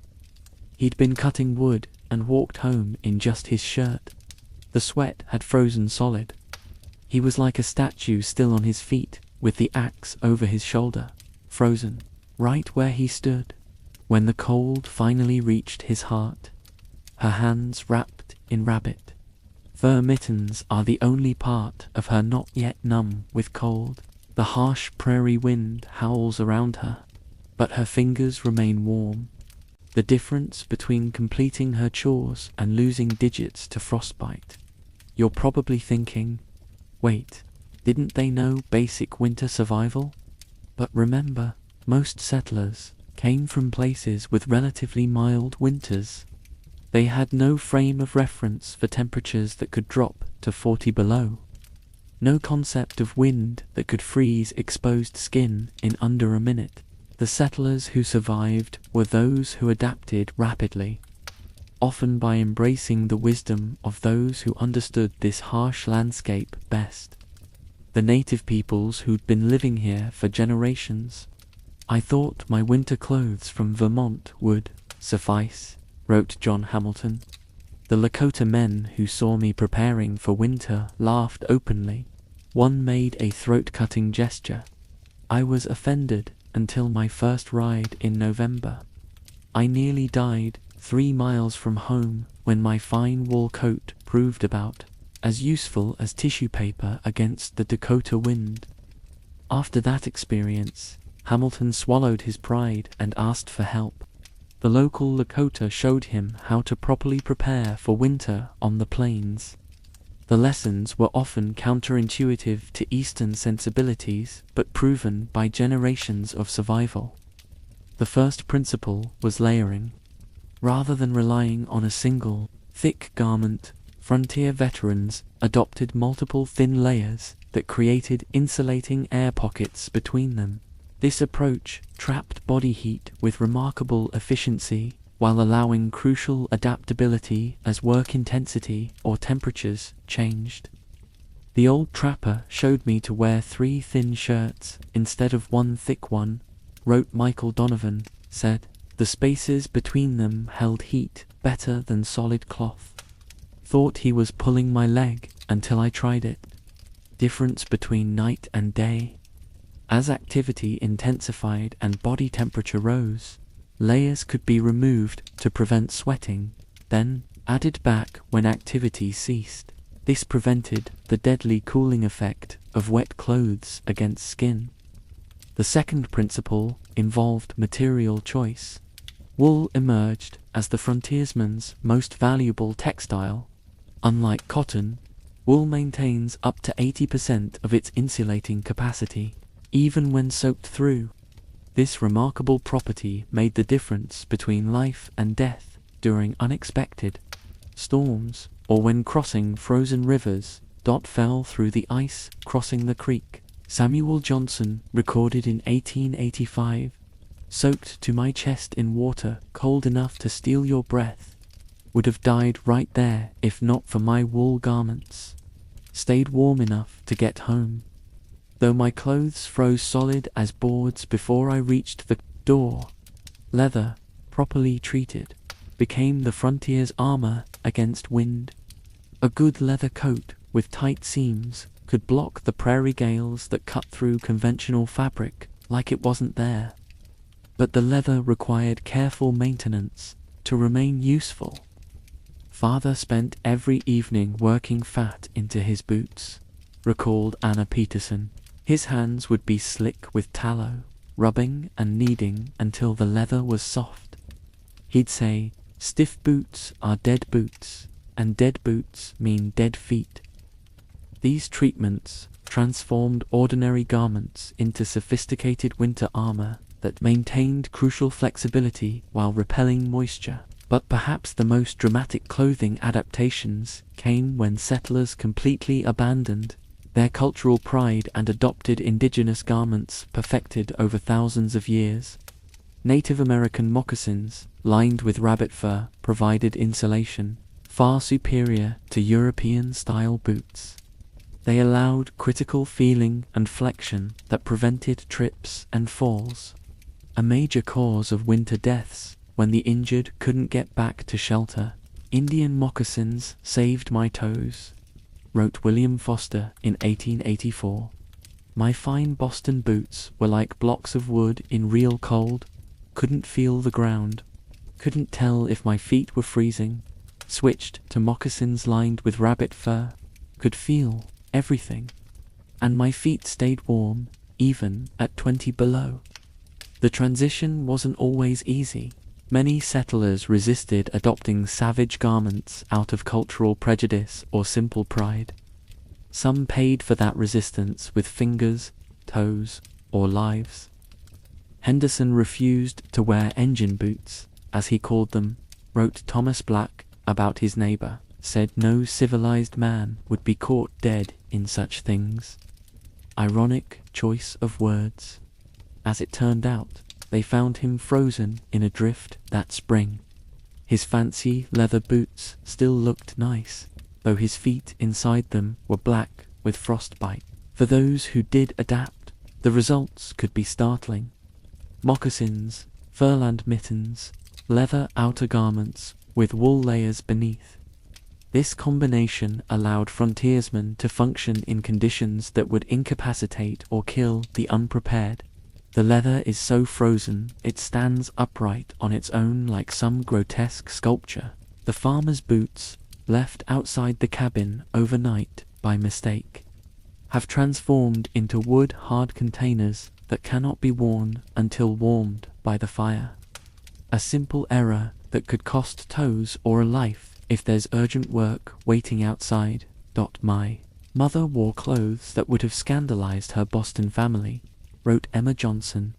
He'd been cutting wood and walked home in just his shirt. The sweat had frozen solid. He was like a statue still on his feet, with the axe over his shoulder, frozen, right where he stood. When the cold finally reached his heart, her hands wrapped in rabbit fur mittens are the only part of her not yet numb with cold. The harsh prairie wind howls around her, but her fingers remain warm. The difference between completing her chores and losing digits to frostbite. You're probably thinking, wait, didn't they know basic winter survival? But remember, most settlers came from places with relatively mild winters. They had no frame of reference for temperatures that could drop to 40 below. No concept of wind that could freeze exposed skin in under a minute. The settlers who survived were those who adapted rapidly, often by embracing the wisdom of those who understood this harsh landscape best. The native peoples who'd been living here for generations. I thought my winter clothes from Vermont would suffice, wrote John Hamilton. The Lakota men who saw me preparing for winter laughed openly. One made a throat-cutting gesture. I was offended until my first ride in November. I nearly died 3 miles from home when my fine wool coat proved about as useful as tissue paper against the Dakota wind. After that experience, Hamilton swallowed his pride and asked for help. The local Lakota showed him how to properly prepare for winter on the plains. The lessons were often counterintuitive to Eastern sensibilities, but proven by generations of survival. The first principle was layering. Rather than relying on a single, thick garment, frontier veterans adopted multiple thin layers that created insulating air pockets between them. This approach trapped body heat with remarkable efficiency while allowing crucial adaptability as work intensity or temperatures changed. The old trapper showed me to wear 3 thin shirts instead of 1 thick one, wrote Michael Donovan, said. The spaces between them held heat better than solid cloth. Thought he was pulling my leg until I tried it. Difference between night and day. As activity intensified and body temperature rose, layers could be removed to prevent sweating, then added back when activity ceased. This prevented the deadly cooling effect of wet clothes against skin. The second principle involved material choice. Wool emerged as the frontiersman's most valuable textile. Unlike cotton, wool maintains up to 80% of its insulating capacity, even when soaked through. This remarkable property made the difference between life and death during unexpected storms, or when crossing frozen rivers. Fell through the ice crossing the creek. Samuel Johnson recorded in 1885, soaked to my chest in water cold enough to steal your breath. Would have died right there if not for my wool garments. Stayed warm enough to get home. Though my clothes froze solid as boards before I reached the door. Leather, properly treated, became the frontier's armor against wind. A good leather coat with tight seams could block the prairie gales that cut through conventional fabric like it wasn't there. But the leather required careful maintenance to remain useful. Father spent every evening working fat into his boots, recalled Anna Peterson. His hands would be slick with tallow, rubbing and kneading until the leather was soft. He'd say, stiff boots are dead boots, and dead boots mean dead feet. These treatments transformed ordinary garments into sophisticated winter armor that maintained crucial flexibility while repelling moisture. But perhaps the most dramatic clothing adaptations came when settlers completely abandoned their cultural pride and adopted indigenous garments perfected over thousands of years. Native American moccasins, lined with rabbit fur, provided insulation far superior to European-style boots. They allowed critical feeling and flexion that prevented trips and falls, a major cause of winter deaths when the injured couldn't get back to shelter. "Indian moccasins saved my toes," wrote William Foster in 1884. "My fine Boston boots were like blocks of wood in real cold, couldn't feel the ground, couldn't tell if my feet were freezing. Switched to moccasins lined with rabbit fur, could feel everything, and my feet stayed warm even at 20 below." The transition wasn't always easy. Many settlers resisted adopting savage garments out of cultural prejudice or simple pride. Some paid for that resistance with fingers, toes, or lives. Henderson refused to wear engine boots, as he called them, wrote Thomas Black about his neighbor, said no civilized man would be caught dead in such things. Ironic choice of words. As it turned out, they found him frozen in a drift that spring. His fancy leather boots still looked nice, though his feet inside them were black with frostbite. For those who did adapt, the results could be startling. Moccasins, furland mittens, leather outer garments with wool layers beneath. This combination allowed frontiersmen to function in conditions that would incapacitate or kill the unprepared. The leather is so frozen it stands upright on its own like some grotesque sculpture. The farmer's boots, left outside the cabin overnight by mistake, have transformed into wood-hard containers that cannot be worn until warmed by the fire. A simple error that could cost toes or a life if there's urgent work waiting outside. My mother wore clothes that would have scandalized her Boston family, wrote Emma Johnson.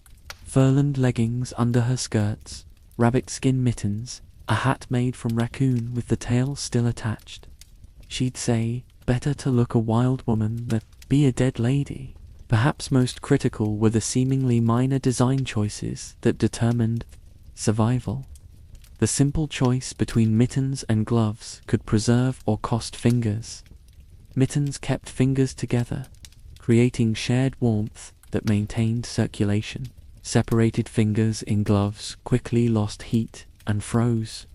Furland leggings under her skirts, rabbit skin mittens, a hat made from raccoon with the tail still attached. She'd say, better to look a wild woman than be a dead lady. Perhaps most critical were the seemingly minor design choices that determined survival. The simple choice between mittens and gloves could preserve or cost fingers. Mittens kept fingers together, creating shared warmth that maintained circulation. Separated fingers in gloves quickly lost heat and froze.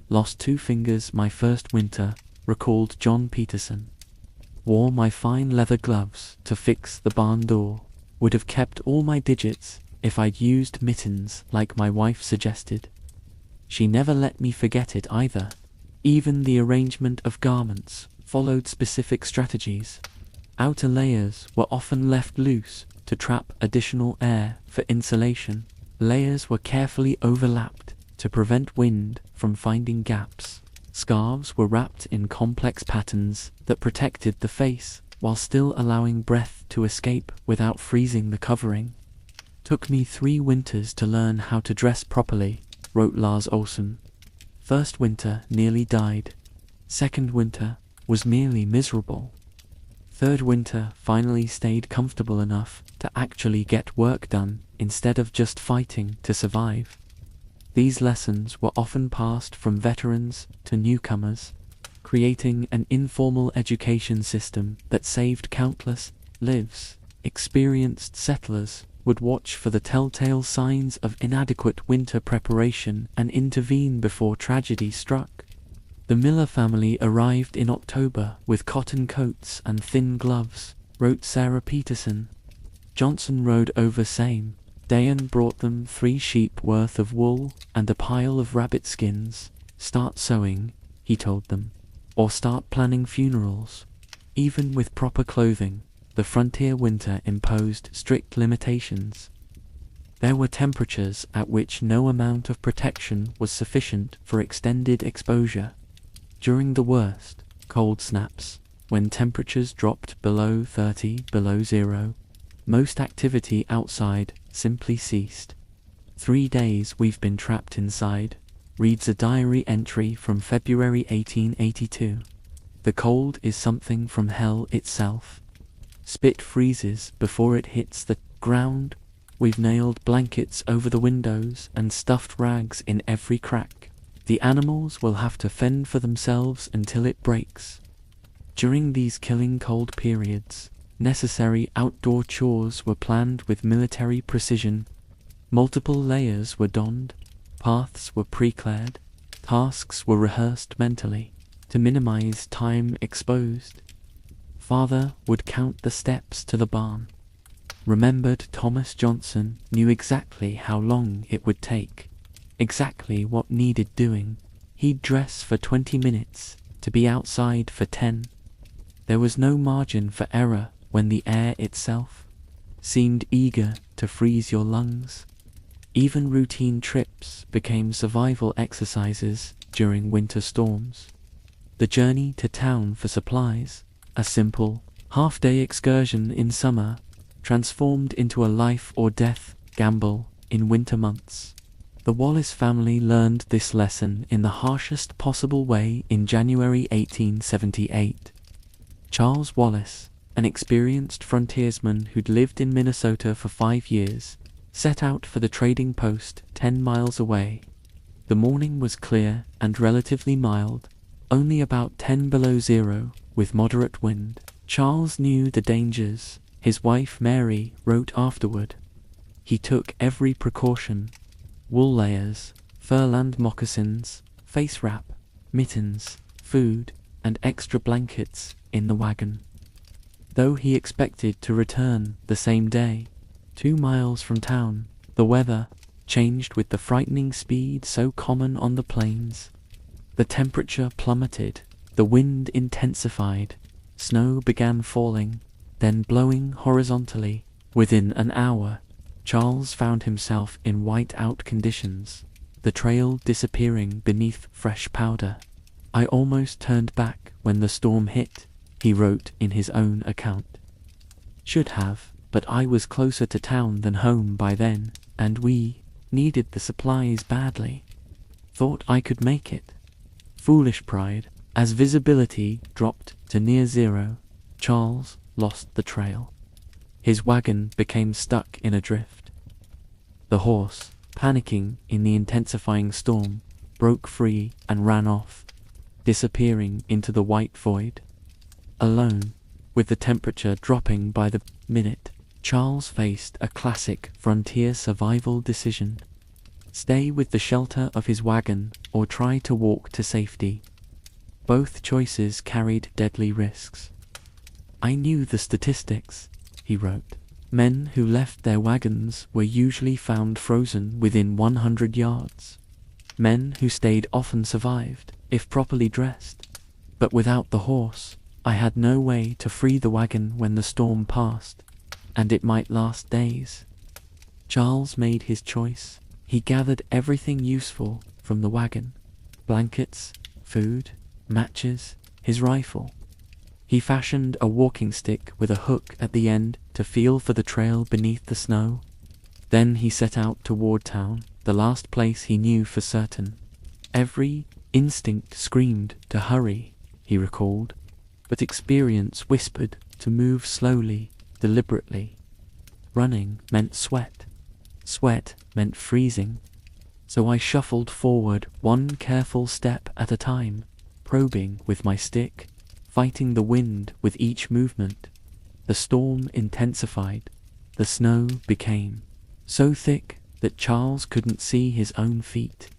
"Lost 2 fingers my first winter," recalled John Peterson. "Wore my fine leather gloves to fix the barn door. Would have kept all my digits if I'd used mittens like my wife suggested. She never let me forget it either." Even the arrangement of garments followed specific strategies. Outer layers were often left loose to trap additional air for insulation. Layers were carefully overlapped to prevent wind from finding gaps. Scarves were wrapped in complex patterns that protected the face while still allowing breath to escape without freezing the covering. "Took me 3 winters to learn how to dress properly," wrote Lars Olsen. "First winter nearly died. Second winter was merely miserable. Third winter finally stayed comfortable enough to actually get work done instead of just fighting to survive." These lessons were often passed from veterans to newcomers, creating an informal education system that saved countless lives. Experienced settlers would watch for the telltale signs of inadequate winter preparation and intervene before tragedy struck. The Miller family arrived in October with cotton coats and thin gloves, wrote Sarah Peterson. Johnson rode over same. Dayan brought them 3 sheep worth of wool and a pile of rabbit skins. "Start sewing," he told them, "or start planning funerals." Even with proper clothing, the frontier winter imposed strict limitations. There were temperatures at which no amount of protection was sufficient for extended exposure. During the worst cold snaps, when temperatures dropped below 30 below zero, most activity outside simply ceased. 3 days we've been trapped inside," reads a diary entry from February 1882. The cold is something from hell itself. Spit freezes before it hits the ground. We've nailed blankets over the windows and stuffed rags in every crack. The animals will have to fend for themselves until it breaks. During these killing cold periods, necessary outdoor chores were planned with military precision. Multiple layers were donned, paths were pre-cleared, tasks were rehearsed mentally to minimize time exposed. Father would count the steps to the barn. Remembered Thomas Johnson knew exactly how long it would take, exactly what needed doing. He'd dress for 20 minutes to be outside for 10. There was no margin for error when the air itself seemed eager to freeze your lungs. Even routine trips became survival exercises during winter storms. The journey to town for supplies, a simple, half-day excursion in summer, transformed into a life-or-death gamble in winter months. The Wallace family learned this lesson in the harshest possible way in January 1878. Charles Wallace, an experienced frontiersman who'd lived in Minnesota for 5 years, set out for the trading post 10 miles away. The morning was clear and relatively mild, only about 10 below zero, with moderate wind. Charles knew the dangers. His wife Mary wrote afterward. He took every precaution: wool layers, fur-lined moccasins, face wrap, mittens, food, and extra blankets in the wagon. Though he expected to return the same day, 2 miles from town, the weather changed with the frightening speed so common on the plains. The temperature plummeted, the wind intensified, snow began falling, then blowing horizontally. Within an hour, Charles found himself in white-out conditions, the trail disappearing beneath fresh powder. "I almost turned back when the storm hit," he wrote in his own account. "Should have, but I was closer to town than home by then, and we needed the supplies badly. Thought I could make it." Foolish pride. As visibility dropped to near zero, Charles lost the trail. His wagon became stuck in a drift. The horse, panicking in the intensifying storm, broke free and ran off, disappearing into the white void. Alone, with the temperature dropping by the minute, Charles faced a classic frontier survival decision: stay with the shelter of his wagon or try to walk to safety. Both choices carried deadly risks. "I knew the statistics," he wrote. "Men who left their wagons were usually found frozen within 100 yards. Men who stayed often survived, if properly dressed. But without the horse, I had no way to free the wagon when the storm passed, and it might last days." Charles made his choice. He gathered everything useful from the wagon: blankets, food, matches, his rifle. He fashioned a walking stick with a hook at the end to feel for the trail beneath the snow. Then he set out toward town, the last place he knew for certain. Every instinct screamed to hurry, he recalled, but experience whispered to move slowly, deliberately. Running meant sweat. Sweat meant freezing. So I shuffled forward, one careful step at a time, probing with my stick, fighting the wind with each movement. The storm intensified. The snow became so thick that Charles couldn't see his own feet.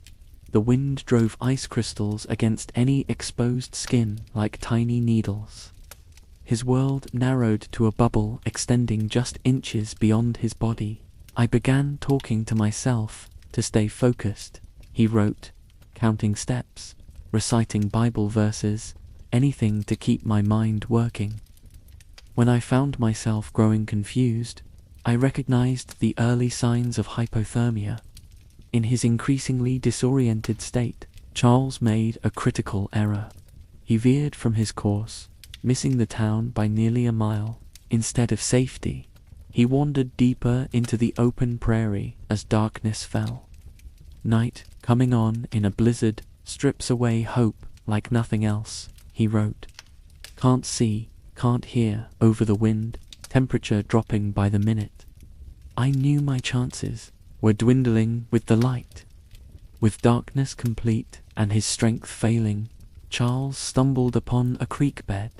The wind drove ice crystals against any exposed skin like tiny needles. His world narrowed to a bubble extending just inches beyond his body. "I began talking to myself to stay focused," he wrote, counting steps, reciting Bible verses, anything to keep my mind working. When I found myself growing confused, I recognized the early signs of hypothermia. In his increasingly disoriented state, Charles made a critical error. He veered from his course, missing the town by nearly a mile. Instead of safety, he wandered deeper into the open prairie as darkness fell. Night, coming on in a blizzard, strips away hope like nothing else, he wrote. Can't see, can't hear, over the wind, temperature dropping by the minute. I knew my chances were dwindling with the light. With darkness complete and his strength failing, Charles stumbled upon a creek bed,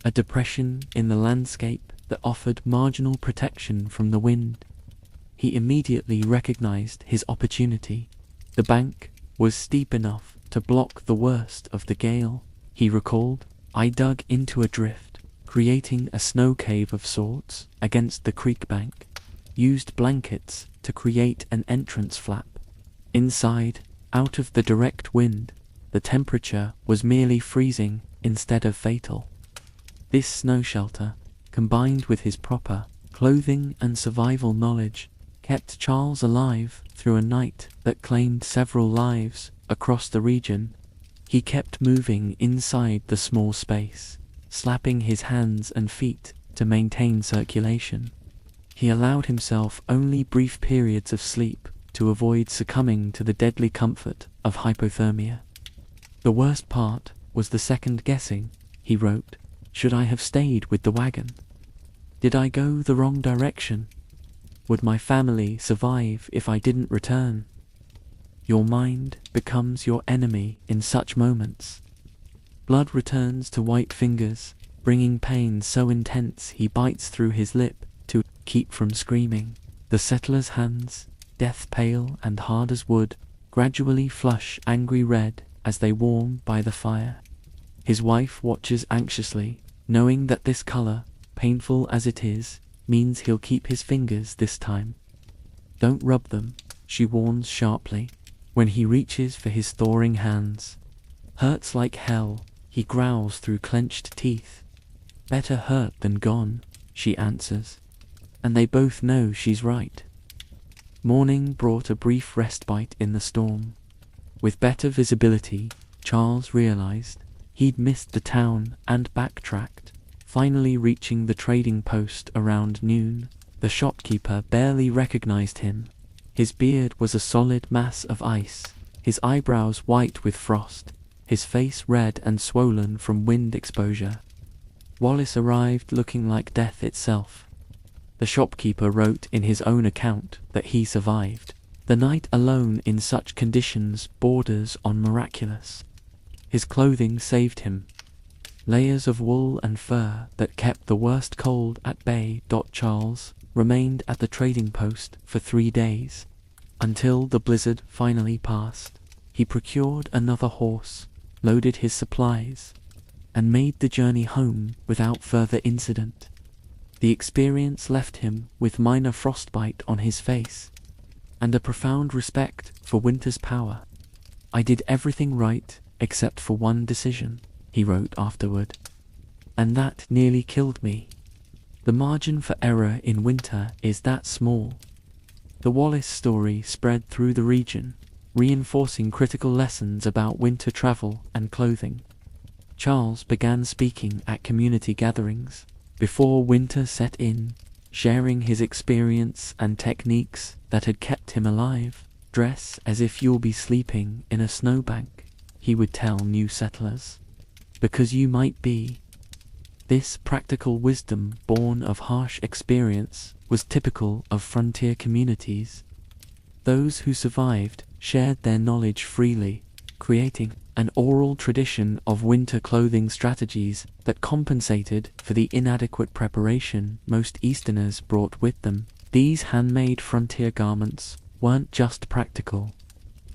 a depression in the landscape that offered marginal protection from the wind. He immediately recognized his opportunity. The bank was steep enough to block the worst of the gale, he recalled. I dug into a drift, creating a snow cave of sorts against the creek bank, used blankets to create an entrance flap. Inside, out of the direct wind, the temperature was merely freezing instead of fatal. This snow shelter, combined with his proper clothing and survival knowledge, kept Charles alive through a night that claimed several lives across the region. He kept moving inside the small space, slapping his hands and feet to maintain circulation. He allowed himself only brief periods of sleep to avoid succumbing to the deadly comfort of hypothermia. The worst part was the second guessing, he wrote. Should I have stayed with the wagon? Did I go the wrong direction? Would my family survive if I didn't return? Your mind becomes your enemy in such moments. Blood returns to white fingers, bringing pain so intense he bites through his lip to keep from screaming. The settler's hands, death pale and hard as wood, gradually flush angry red as they warm by the fire. His wife watches anxiously, knowing that this color, painful as it is, means he'll keep his fingers this time. Don't rub them, she warns sharply, when he reaches for his thawing hands. Hurts like hell, he growls through clenched teeth. Better hurt than gone, she answers. And they both know she's right. Morning brought a brief respite in the storm. With better visibility, Charles realized he'd missed the town and backtracked, finally reaching the trading post around noon. The shopkeeper barely recognized him. His beard was a solid mass of ice, his eyebrows white with frost, his face red and swollen from wind exposure. Wallace arrived looking like death itself. The shopkeeper wrote in his own account that he survived. The night alone in such conditions borders on miraculous. His clothing saved him. Layers of wool and fur that kept the worst cold at bay. Charles remained at the trading post for 3 days, until the blizzard finally passed. He procured another horse, loaded his supplies, and made the journey home without further incident. The experience left him with minor frostbite on his face, and a profound respect for winter's power. I did everything right except for one decision, he wrote afterward, and that nearly killed me. The margin for error in winter is that small. The Wallace story spread through the region, reinforcing critical lessons about winter travel and clothing. Charles began speaking at community gatherings before winter set in, sharing his experience and techniques that had kept him alive. Dress as if you'll be sleeping in a snowbank, he would tell new settlers, because you might be. This practical wisdom, born of harsh experience, was typical of frontier communities. Those who survived shared their knowledge freely, creating an oral tradition of winter clothing strategies that compensated for the inadequate preparation most Easterners brought with them. These handmade frontier garments weren't just practical.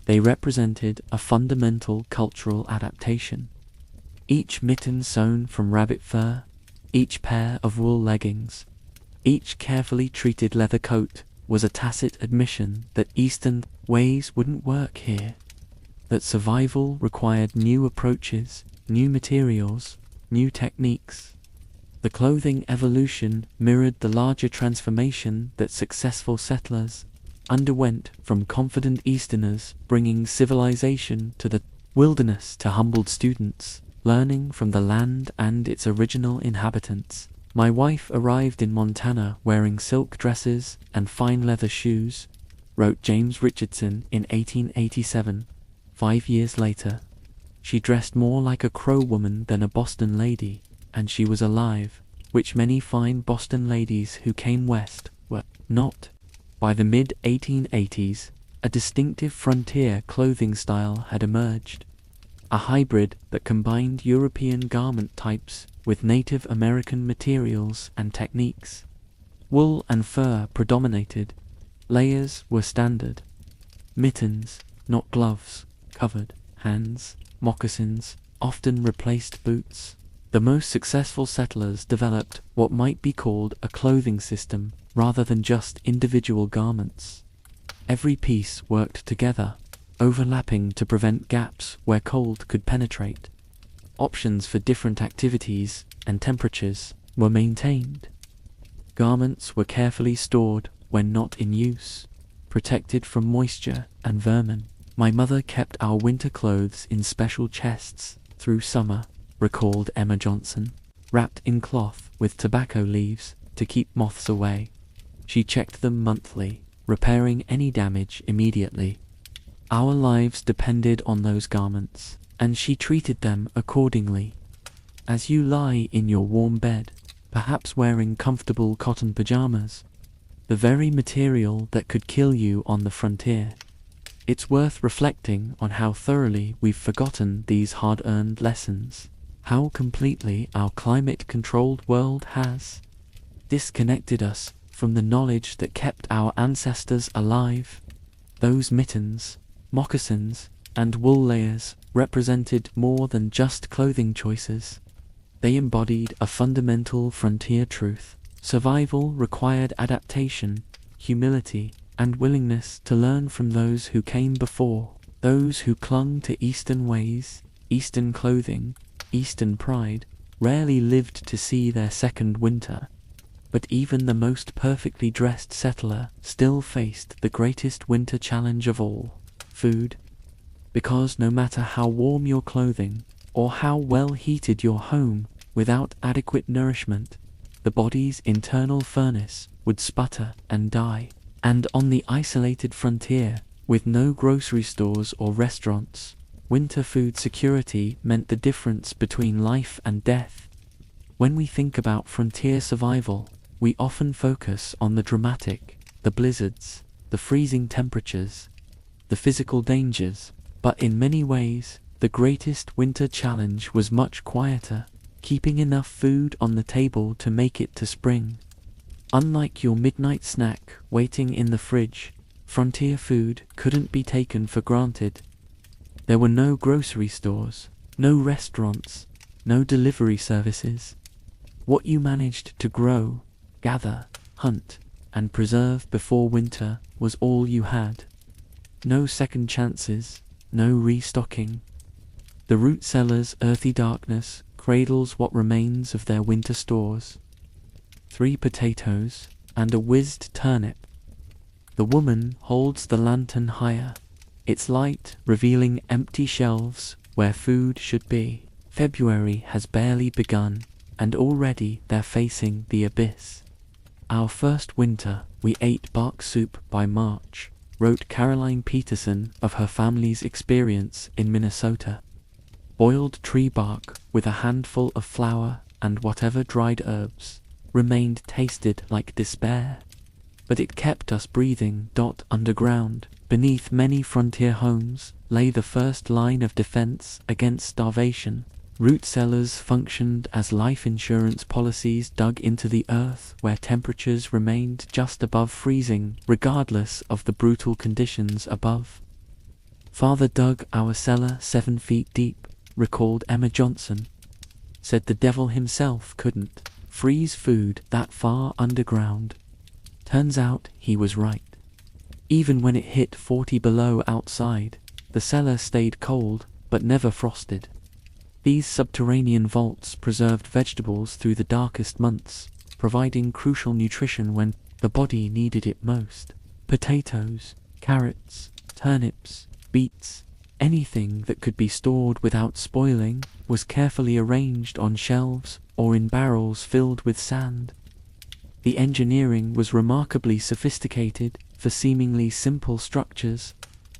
They represented a fundamental cultural adaptation. Each mitten sewn from rabbit fur, each pair of wool leggings, each carefully treated leather coat was a tacit admission that Eastern ways wouldn't work here, that survival required new approaches, new materials, new techniques. The clothing evolution mirrored the larger transformation that successful settlers underwent from confident Easterners bringing civilization to the wilderness to humbled students, learning from the land and its original inhabitants. My wife arrived in Montana wearing silk dresses and fine leather shoes. wrote James Richardson in 1887. 5 years later, she dressed more like a Crow woman than a Boston lady, and she was alive, which many fine Boston ladies who came west were not. By the mid-1880s, a distinctive frontier clothing style had emerged, a hybrid that combined European garment types with Native American materials and techniques. Wool and fur predominated. Layers were standard. Mittens, not gloves, covered hands. Moccasins often replaced boots. The most successful settlers developed what might be called a clothing system rather than just individual garments. Every piece worked together, overlapping to prevent gaps where cold could penetrate. Options for different activities and temperatures were maintained. Garments were carefully stored when not in use, protected from moisture and vermin. My mother kept our winter clothes in special chests through summer, recalled Emma Johnson, wrapped in cloth with tobacco leaves to keep moths away. She checked them monthly, repairing any damage immediately. Our lives depended on those garments, and she treated them accordingly. As you lie in your warm bed, perhaps wearing comfortable cotton pajamas, the very material that could kill you on the frontier, it's worth reflecting on how thoroughly we've forgotten these hard-earned lessons, how completely our climate-controlled world has disconnected us from the knowledge that kept our ancestors alive. Those mittens, moccasins, and wool layers represented more than just clothing choices. They embodied a fundamental frontier truth. Survival required adaptation, humility, and willingness to learn from those who came before, those who clung to Eastern ways, Eastern clothing, Eastern pride, rarely lived to see their second winter. But even the most perfectly dressed settler still faced the greatest winter challenge of all, food. Because no matter how warm your clothing, or how well heated your home, without adequate nourishment, the body's internal furnace would sputter and die. And on the isolated frontier, with no grocery stores or restaurants, winter food security meant the difference between life and death. When we think about frontier survival, we often focus on the dramatic, the blizzards, the freezing temperatures, the physical dangers, but in many ways, the greatest winter challenge was much quieter, keeping enough food on the table to make it to spring. Unlike your midnight snack waiting in the fridge, frontier food couldn't be taken for granted. There were no grocery stores, no restaurants, no delivery services. What you managed to grow, gather, hunt, and preserve before winter was all you had. No second chances, no restocking. The root cellar's earthy darkness cradles what remains of their winter stores. 3 potatoes, and a whizzed turnip. The woman holds the lantern higher, its light revealing empty shelves where food should be. February has barely begun, and already they're facing the abyss. Our first winter, we ate bark soup by March, wrote Caroline Peterson of her family's experience in Minnesota. Boiled tree bark with a handful of flour and whatever dried herbs remained tasted like despair, but it kept us breathing. Underground, beneath many frontier homes, lay the first line of defense against starvation. Root cellars functioned as life insurance policies dug into the earth where temperatures remained just above freezing, regardless of the brutal conditions above. Father dug our cellar 7 feet deep, recalled Emma Johnson. Said the devil himself couldn't freeze food that far underground. Turns out he was right. Even when it hit 40 below outside, the cellar stayed cold, but never frosted. These subterranean vaults preserved vegetables through the darkest months, providing crucial nutrition when the body needed it most. Potatoes, carrots, turnips, beets, anything that could be stored without spoiling was carefully arranged on shelves or in barrels filled with sand. The engineering was remarkably sophisticated, for seemingly simple structures.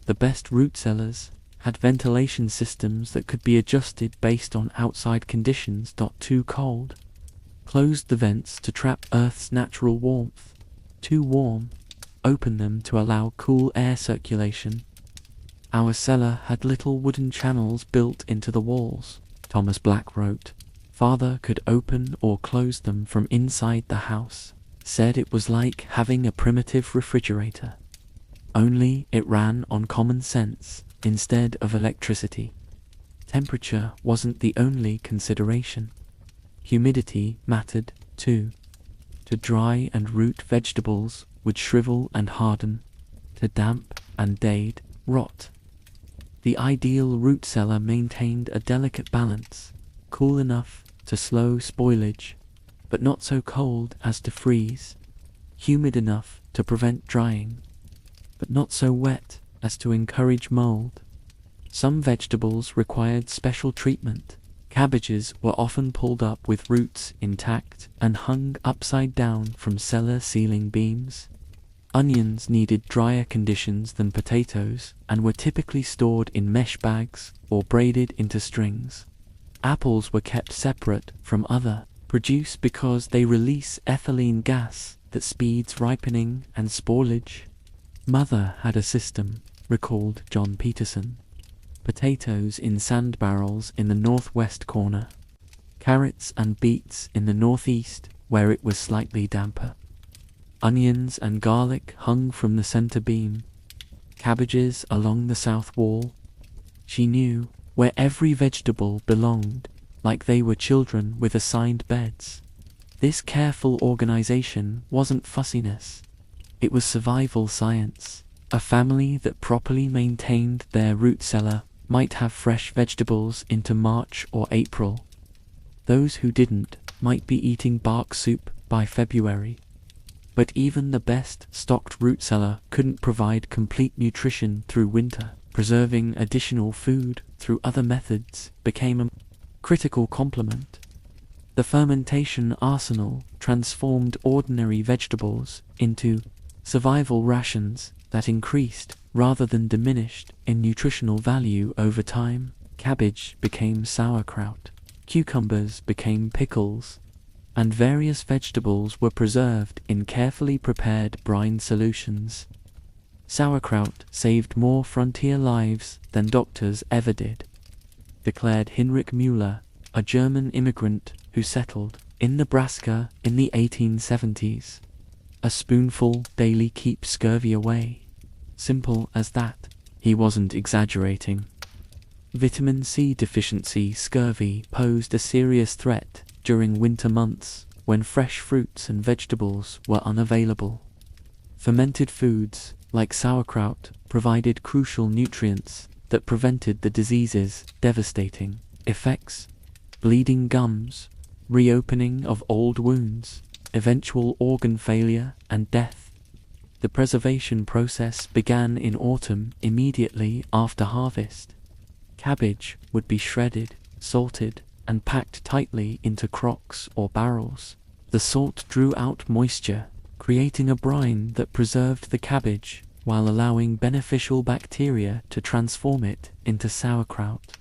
The best root cellars had ventilation systems that could be adjusted based on outside conditions. Too cold, closed the vents to trap Earth's natural warmth. Too warm, open them to allow cool air circulation. Our cellar had little wooden channels built into the walls, Thomas Black wrote. Father could open or close them from inside the house. Said it was like having a primitive refrigerator. Only it ran on common sense instead of electricity. Temperature wasn't the only consideration. Humidity mattered too. To dry and root vegetables would shrivel and harden. To damp and they'd rot. The ideal root cellar maintained a delicate balance, cool enough to slow spoilage, but not so cold as to freeze, humid enough to prevent drying, but not so wet as to encourage mold. Some vegetables required special treatment. Cabbages were often pulled up with roots intact and hung upside down from cellar ceiling beams. Onions needed drier conditions than potatoes and were typically stored in mesh bags or braided into strings. Apples were kept separate from other produce because they release ethylene gas that speeds ripening and spoilage. Mother had a system, recalled John Peterson. Potatoes in sand barrels in the northwest corner. Carrots and beets in the northeast, where it was slightly damper. Onions and garlic hung from the center beam. Cabbages along the south wall. She knew where every vegetable belonged, like they were children with assigned beds. This careful organization wasn't fussiness. It was survival science. A family that properly maintained their root cellar might have fresh vegetables into March or April. Those who didn't might be eating bark soup by February. But even the best stocked root cellar couldn't provide complete nutrition through winter. Preserving additional food through other methods became a critical complement. The fermentation arsenal transformed ordinary vegetables into survival rations that increased rather than diminished in nutritional value over time. Cabbage became sauerkraut, cucumbers became pickles, and various vegetables were preserved in carefully prepared brine solutions. Sauerkraut saved more frontier lives than doctors ever did, declared Heinrich Müller, a German immigrant who settled in Nebraska in the 1870s. A spoonful daily keeps scurvy away. Simple as that. He wasn't exaggerating. Vitamin C deficiency scurvy posed a serious threat during winter months when fresh fruits and vegetables were unavailable. Fermented foods, like sauerkraut, provided crucial nutrients that prevented the disease's devastating effects: bleeding gums, reopening of old wounds, eventual organ failure and death. The preservation process began in autumn immediately after harvest. Cabbage would be shredded, salted, and packed tightly into crocks or barrels. The salt drew out moisture, creating a brine that preserved the cabbage while allowing beneficial bacteria to transform it into sauerkraut.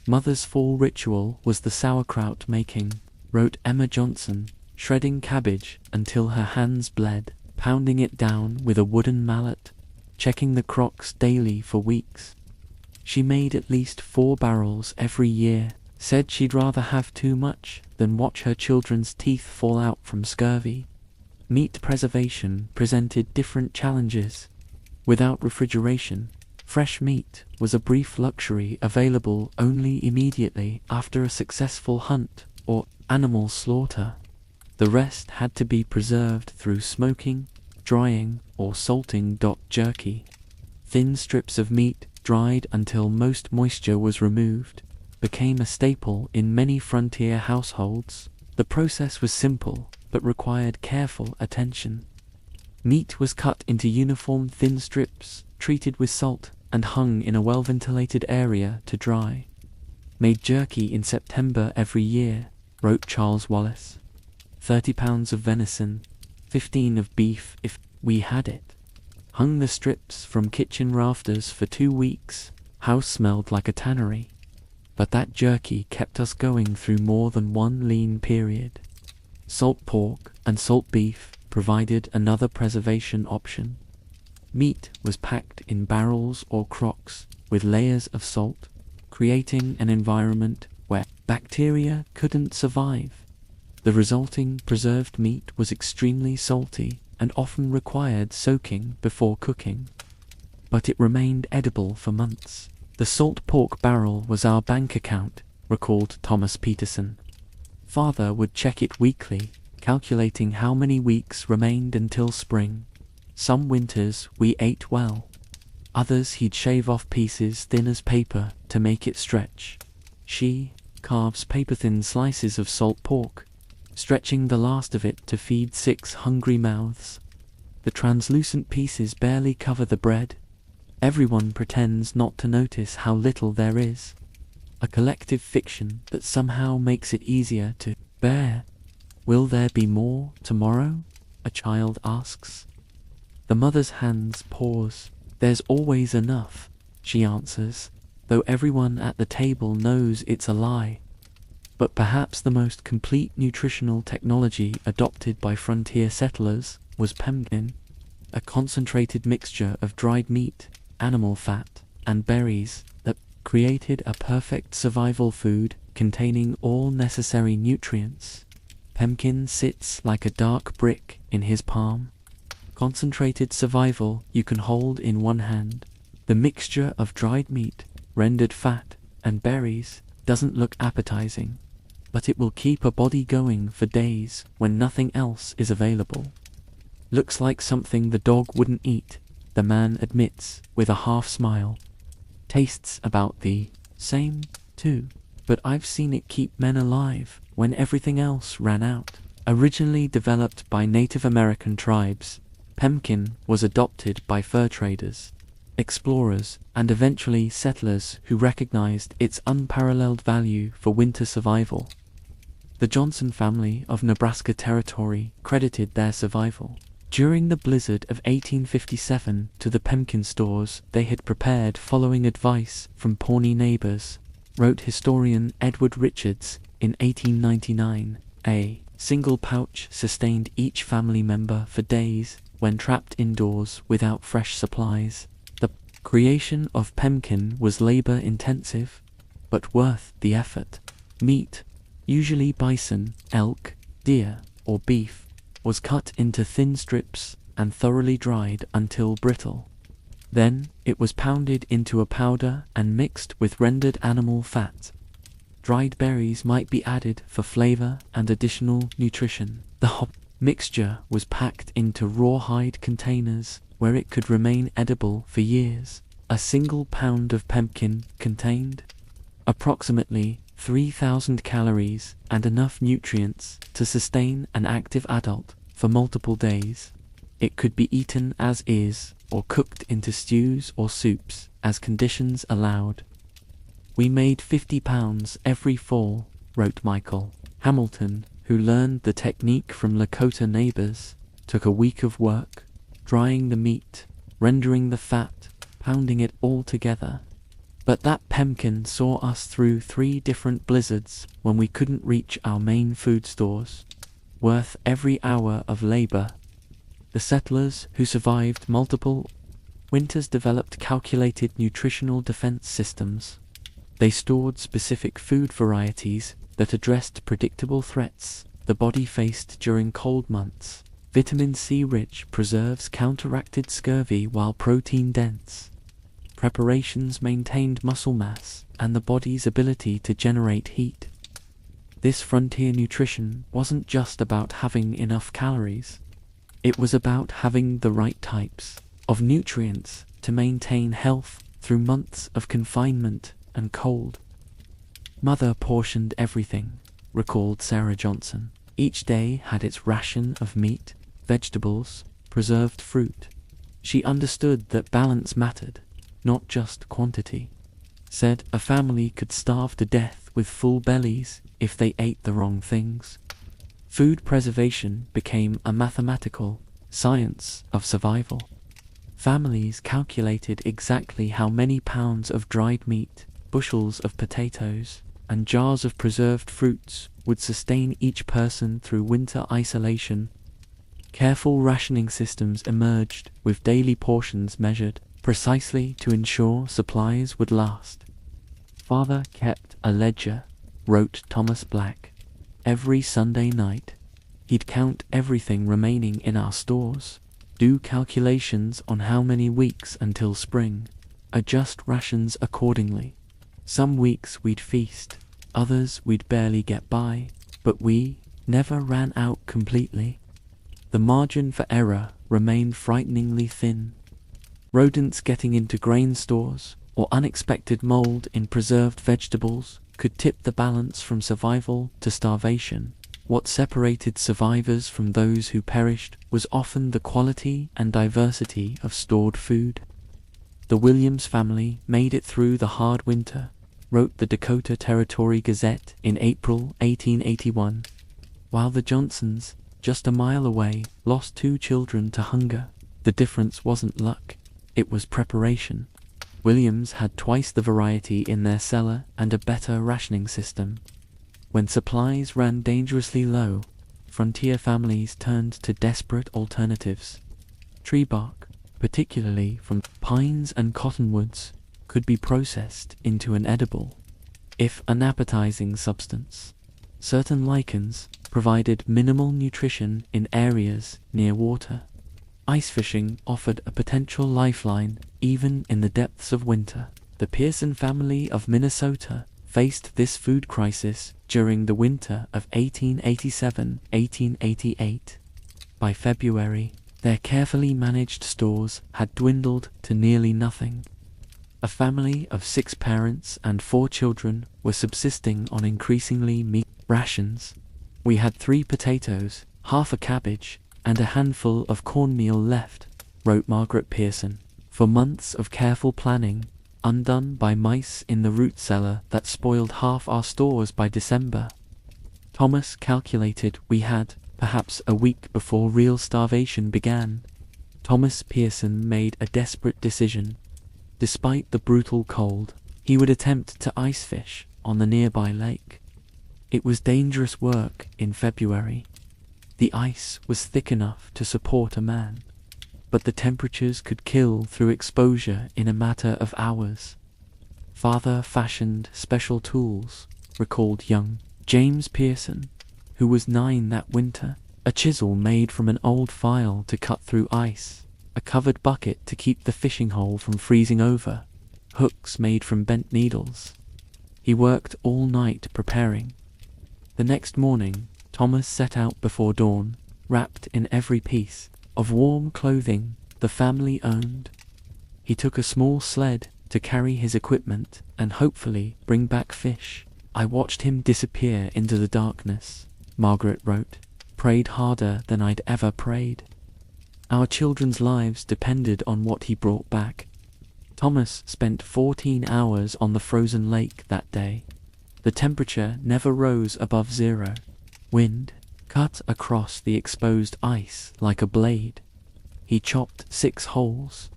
Mother's fall ritual was the sauerkraut making, wrote Emma Johnson, shredding cabbage until her hands bled, pounding it down with a wooden mallet, checking the crocks daily for weeks. She made at least 4 barrels every year, said she'd rather have too much than watch her children's teeth fall out from scurvy. Meat preservation presented different challenges. Without refrigeration, fresh meat was a brief luxury available only immediately after a successful hunt or animal slaughter. The rest had to be preserved through smoking, drying, or salting. Jerky, thin strips of meat dried until most moisture was removed, became a staple in many frontier households. The process was simple, but required careful attention. Meat was cut into uniform thin strips, treated with salt, and hung in a well-ventilated area to dry. Made jerky in September every year, wrote Charles Wallace. 30 pounds of venison, 15 of beef if we had it. hung the strips from kitchen rafters for 2 weeks. House smelled like a tannery. But that jerky kept us going through more than one lean period. Salt pork and salt beef provided another preservation option. Meat was packed in barrels or crocks with layers of salt, creating an environment where bacteria couldn't survive. The resulting preserved meat was extremely salty and often required soaking before cooking. But it remained edible for months. The salt pork barrel was our bank account, recalled Thomas Peterson. Father would check it weekly, calculating how many weeks remained until spring. Some winters we ate well. Others he'd shave off pieces thin as paper to make it stretch. She carves paper-thin slices of salt pork, stretching the last of it to feed 6 hungry mouths. The translucent pieces barely cover the bread. Everyone pretends not to notice how little there is. A collective fiction that somehow makes it easier to bear. Will there be more tomorrow? A child asks. The mother's hands pause. There's always enough, she answers, though everyone at the table knows it's a lie. But perhaps the most complete nutritional technology adopted by frontier settlers was pemmican, a concentrated mixture of dried meat, animal fat, and berries that created a perfect survival food containing all necessary nutrients. Pemmican sits like a dark brick in his palm. Concentrated survival you can hold in one hand. The mixture of dried meat, rendered fat, and berries doesn't look appetizing, but it will keep a body going for days when nothing else is available. Looks like something the dog wouldn't eat, the man admits with a half smile. Tastes about the same, too, but I've seen it keep men alive when everything else ran out. Originally developed by Native American tribes, pemmican was adopted by fur traders, explorers, and eventually settlers who recognized its unparalleled value for winter survival. The Johnson family of Nebraska Territory credited their survival during the blizzard of 1857 to the pemmican stores they had prepared following advice from Pawnee neighbors, wrote historian Edward Richards in 1899. A single pouch sustained each family member for days when trapped indoors without fresh supplies. The creation of pemmican was labor-intensive, but worth the effort. Meat, usually bison, elk, deer, or beef, was cut into thin strips and thoroughly dried until brittle. Then it was pounded into a powder and mixed with rendered animal fat. Dried berries might be added for flavor and additional nutrition. The hop mixture was packed into rawhide containers where it could remain edible for years. A single pound of pemmican contained approximately 3,000 calories and enough nutrients to sustain an active adult for multiple days. It could be eaten as is or cooked into stews or soups as conditions allowed. We made 50 pounds every fall, wrote Michael Hamilton, who learned the technique from Lakota neighbors. Took a week of work, drying the meat, rendering the fat, pounding it all together. But that pemmican saw us through 3 different blizzards when we couldn't reach our main food stores. Worth every hour of labor. The settlers who survived multiple winters developed calculated nutritional defense systems. They stored specific food varieties that addressed predictable threats the body faced during cold months. Vitamin C-rich preserves counteracted scurvy while protein-dense. Preparations maintained muscle mass and the body's ability to generate heat. This frontier nutrition wasn't just about having enough calories. It was about having the right types of nutrients to maintain health through months of confinement and cold. Mother portioned everything, recalled Sarah Johnson. Each day had its ration of meat, vegetables, preserved fruit. She understood that balance mattered, not just quantity. Said a family could starve to death with full bellies if they ate the wrong things. Food preservation became a mathematical science of survival. Families calculated exactly how many pounds of dried meat, bushels of potatoes, and jars of preserved fruits would sustain each person through winter isolation. Careful rationing systems emerged, with daily portions measured precisely to ensure supplies would last. "Father kept a ledger," wrote Thomas Black. "Every Sunday night, he'd count everything remaining in our stores, do calculations on how many weeks until spring, adjust rations accordingly. Some weeks we'd feast, others we'd barely get by, but we never ran out completely." The margin for error remained frighteningly thin. Rodents getting into grain stores, or unexpected mold in preserved vegetables, could tip the balance from survival to starvation. What separated survivors from those who perished was often the quality and diversity of stored food. "The Williams family made it through the hard winter," wrote the Dakota Territory Gazette in April 1881, while the Johnsons, just a mile away, lost 2 children to hunger. The difference wasn't luck, it was preparation. Williams had twice the variety in their cellar and a better rationing system. When supplies ran dangerously low, frontier families turned to desperate alternatives. Tree bark, particularly from pines and cottonwoods, could be processed into an edible, if unappetizing, substance. Certain lichens provided minimal nutrition in areas near water. Ice fishing offered a potential lifeline even in the depths of winter. The Pearson family of Minnesota faced this food crisis during the winter of 1887-1888. By February, their carefully managed stores had dwindled to nearly nothing. A family of 6 parents and 4 children were subsisting on increasingly meager rations. "We had 3 potatoes, half a cabbage, and a handful of cornmeal left," wrote Margaret Pearson. "For months of careful planning, undone by mice in the root cellar that spoiled half our stores by December." Thomas calculated we had, perhaps a week before real starvation began. Thomas Pearson made a desperate decision. Despite the brutal cold, he would attempt to ice fish on the nearby lake. It was dangerous work in February. The ice was thick enough to support a man, but the temperatures could kill through exposure in a matter of hours. "Father fashioned special tools," recalled young James Pearson, who was 9 that winter. "A chisel made from an old file to cut through ice, a covered bucket to keep the fishing hole from freezing over, hooks made from bent needles." He worked all night preparing. The next morning, Thomas set out before dawn, wrapped in every piece of warm clothing the family owned. He took a small sled to carry his equipment and hopefully bring back fish. "I watched him disappear into the darkness," Margaret wrote. "Prayed harder than I'd ever prayed. Our children's lives depended on what he brought back." Thomas spent 14 hours on the frozen lake that day. The temperature never rose above 0. Wind cut across the exposed ice like a blade. He chopped 6 holes,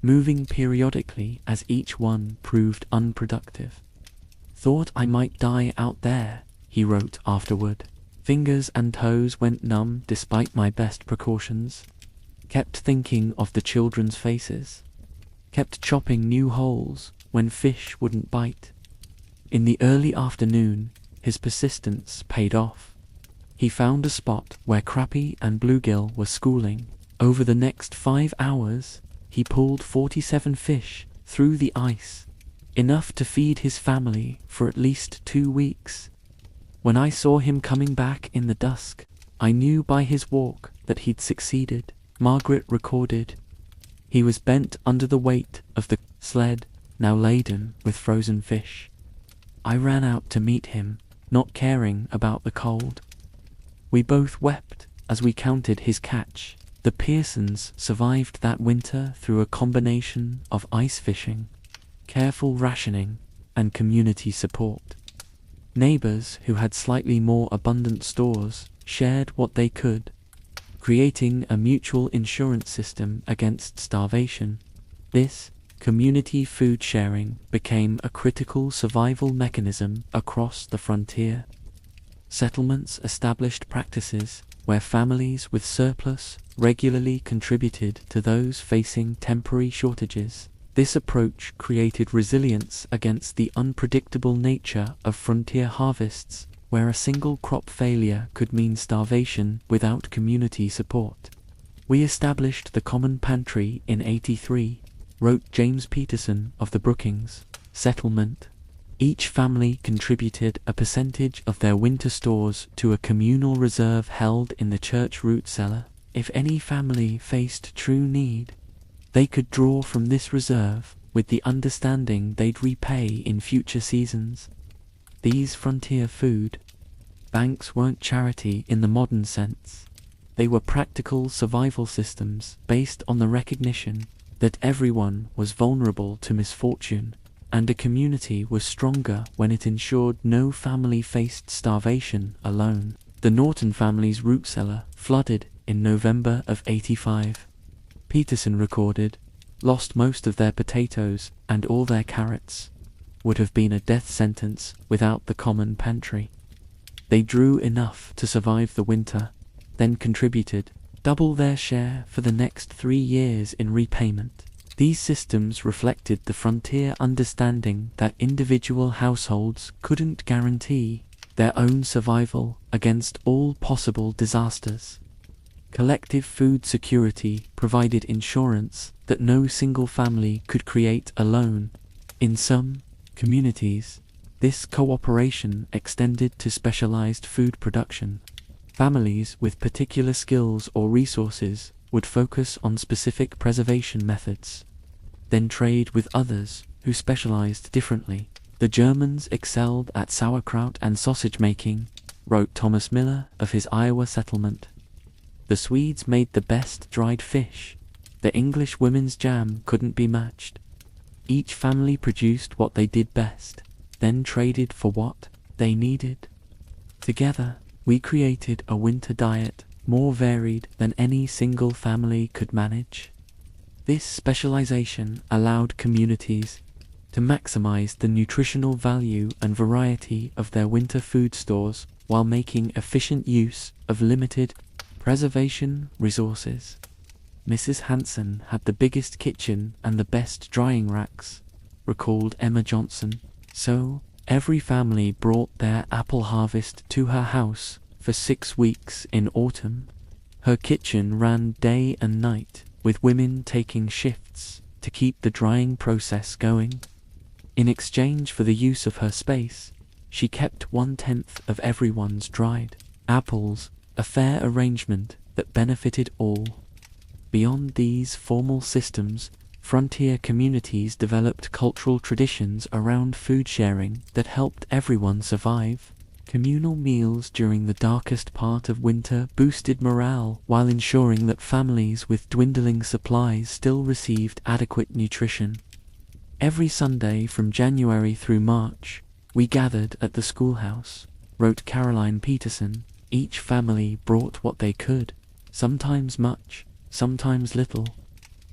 moving periodically as each one proved unproductive. "Thought I might die out there," he wrote afterward. "Fingers and toes went numb despite my best precautions. Kept thinking of the children's faces. Kept chopping new holes when fish wouldn't bite." In the early afternoon, his persistence paid off. He found a spot where crappie and bluegill were schooling. Over the next 5 hours, he pulled 47 fish through the ice, enough to feed his family for at least 2 weeks. "When I saw him coming back in the dusk, I knew by his walk that he'd succeeded," Margaret recorded. "He was bent under the weight of the sled, now laden with frozen fish. I ran out to meet him, not caring about the cold. We both wept as we counted his catch." The Pearsons survived that winter through a combination of ice fishing, careful rationing, and community support. Neighbors who had slightly more abundant stores shared what they could. creating a mutual insurance system against starvation. This community food sharing became a critical survival mechanism across the frontier. Settlements established practices where families with surplus regularly contributed to those facing temporary shortages. This approach created resilience against the unpredictable nature of frontier harvests, where a single crop failure could mean starvation without community support. "We established the common pantry in '83, wrote James Peterson of the Brookings settlement. Each family contributed a percentage of their winter stores to a communal reserve held in the church root cellar. If any family faced true need, they could draw from this reserve with the understanding they'd repay in future seasons." These frontier food banks weren't charity in the modern sense. They were practical survival systems based on the recognition that everyone was vulnerable to misfortune, and a community was stronger when it ensured no family faced starvation alone. The Norton family's root cellar flooded in November of '85. Peterson recorded, "Lost most of their potatoes and all their carrots. Would have been a death sentence without the common pantry. They drew enough to survive the winter, then contributed double their share for the next 3 years in repayment." These systems reflected the frontier understanding that individual households couldn't guarantee their own survival against all possible disasters. Collective food security provided insurance that no single family could create alone. In some communities, this cooperation extended to specialized food production. Families with particular skills or resources would focus on specific preservation methods, then trade with others who specialized differently. "The Germans excelled at sauerkraut and sausage making," wrote Thomas Miller of his Iowa settlement. "The Swedes made the best dried fish. The English women's jam couldn't be matched." Each family produced what they did best, then traded for what they needed. Together, we created a winter diet more varied than any single family could manage. This specialization allowed communities to maximize the nutritional value and variety of their winter food stores while making efficient use of limited preservation resources. "Mrs. Hanson had the biggest kitchen and the best drying racks," recalled Emma Johnson. "So, every family brought their apple harvest to her house for 6 weeks in autumn. Her kitchen ran day and night, with women taking shifts to keep the drying process going. In exchange for the use of her space, she kept 1/10 of everyone's dried apples, a fair arrangement that benefited all." Beyond these formal systems, frontier communities developed cultural traditions around food sharing that helped everyone survive. Communal meals during the darkest part of winter boosted morale while ensuring that families with dwindling supplies still received adequate nutrition. "Every Sunday from January through March, we gathered at the schoolhouse," wrote Caroline Peterson. "Each family brought what they could, sometimes much, sometimes little.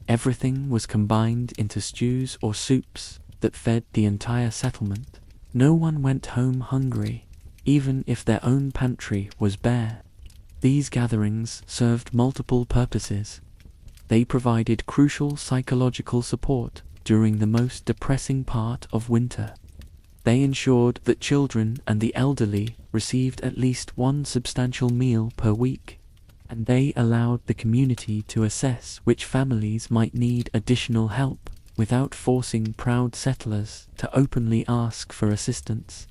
Everything was combined into stews or soups that fed the entire settlement. No one went home hungry, even if their own pantry was bare." These gatherings served multiple purposes. They provided crucial psychological support during the most depressing part of winter. They ensured that children and the elderly received at least one substantial meal per week, and they allowed the community to assess which families might need additional help without forcing proud settlers to openly ask for assistance.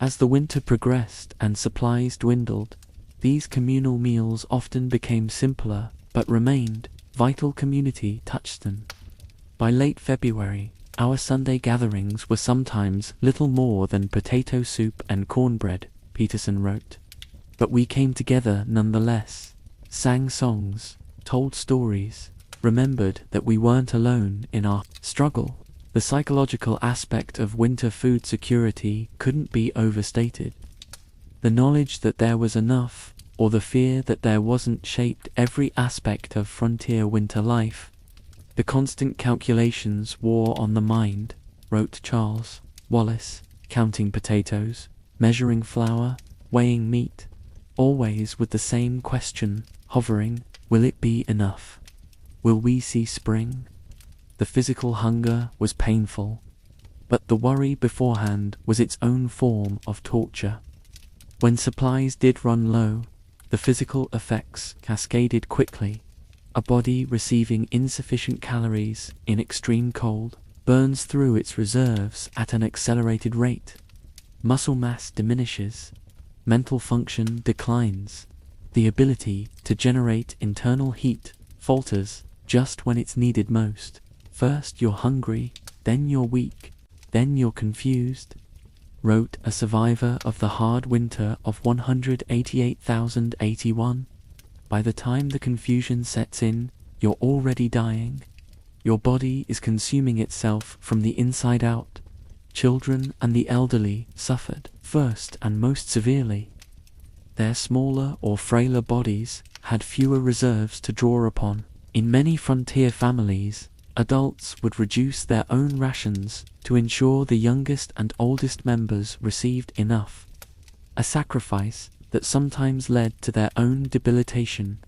As the winter progressed and supplies dwindled, these communal meals often became simpler but remained vital community touchstone. By late February, our Sunday gatherings were sometimes little more than potato soup and cornbread, Peterson wrote. But we came together nonetheless, sang songs, told stories, remembered that we weren't alone in our struggle. The psychological aspect of winter food security couldn't be overstated. The knowledge that there was enough, or the fear that there wasn't shaped every aspect of frontier winter life. The constant calculations wore on the mind, wrote Charles Wallace, counting potatoes, measuring flour, weighing meat, always with the same question hovering: will it be enough? Will we see spring? The physical hunger was painful, but the worry beforehand was its own form of torture. When supplies did run low, the physical effects cascaded quickly. A body receiving insufficient calories in extreme cold burns through its reserves at an accelerated rate. Muscle mass diminishes, mental function declines, the ability to generate internal heat falters just when it's needed most. First you're hungry, then you're weak, then you're confused, wrote a survivor of the hard winter of 188,081. By the time the confusion sets in, you're already dying. Your body is consuming itself from the inside out. Children and the elderly suffered first and most severely. Their smaller or frailer bodies had fewer reserves to draw upon. In many frontier families, adults would reduce their own rations to ensure the youngest and oldest members received enough, a sacrifice that sometimes led to their own debilitation.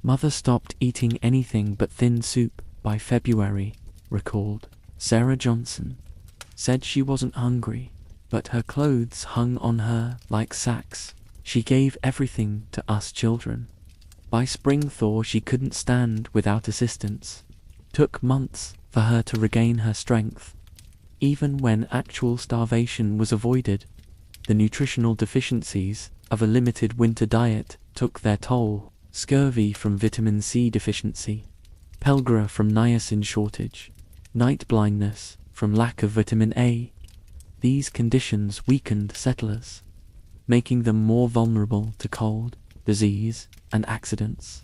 Mother stopped eating anything but thin soup by February, recalled Sarah Johnson. Said she wasn't hungry, but her clothes hung on her like sacks. She gave everything to us children. By spring thaw she couldn't stand without assistance. Took months for her to regain her strength. Even when actual starvation was avoided, the nutritional deficiencies of a limited winter diet took their toll. Scurvy from vitamin C deficiency, pellagra from niacin shortage, night blindness from lack of vitamin A. These conditions weakened settlers, making them more vulnerable to cold, disease, and accidents.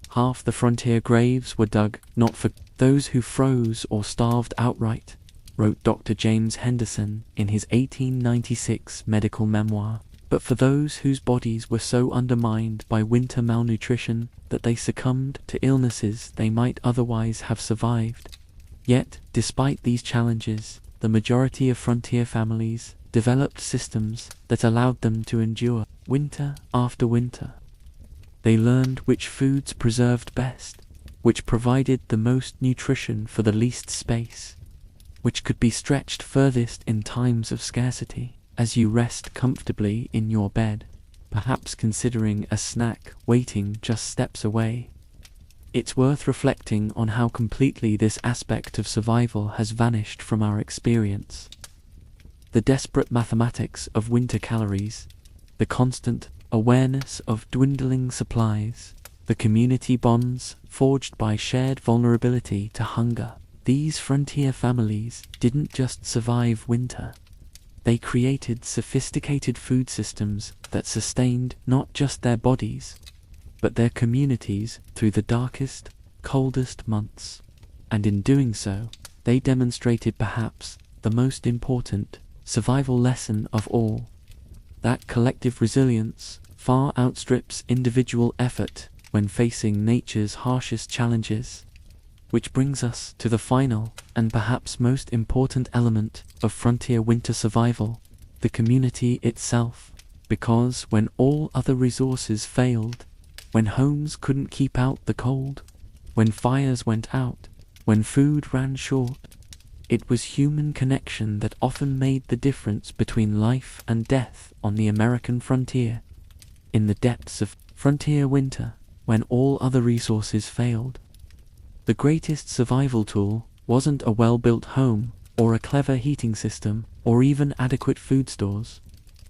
Half the frontier graves were dug not for those who froze or starved outright, wrote Dr. James Henderson in his 1896 medical memoir, but for those whose bodies were so undermined by winter malnutrition that they succumbed to illnesses they might otherwise have survived. Yet, despite these challenges, the majority of frontier families developed systems that allowed them to endure winter after winter. They learned which foods preserved best, which provided the most nutrition for the least space, which could be stretched furthest in times of scarcity. As you rest comfortably in your bed, perhaps considering a snack waiting just steps away, it's worth reflecting on how completely this aspect of survival has vanished from our experience. The desperate mathematics of winter calories, the constant awareness of dwindling supplies, the community bonds forged by shared vulnerability to hunger. These frontier families didn't just survive winter. They created sophisticated food systems that sustained not just their bodies, but their communities through the darkest, coldest months. And in doing so, they demonstrated perhaps the most important survival lesson of all: that collective resilience far outstrips individual effort when facing nature's harshest challenges. Which brings us to the final and perhaps most important element of frontier winter survival, the community itself. Because when all other resources failed, when homes couldn't keep out the cold, when fires went out, when food ran short, it was human connection that often made the difference between life and death on the American frontier. In the depths of frontier winter, when all other resources failed, the greatest survival tool wasn't a well-built home, or a clever heating system, or even adequate food stores.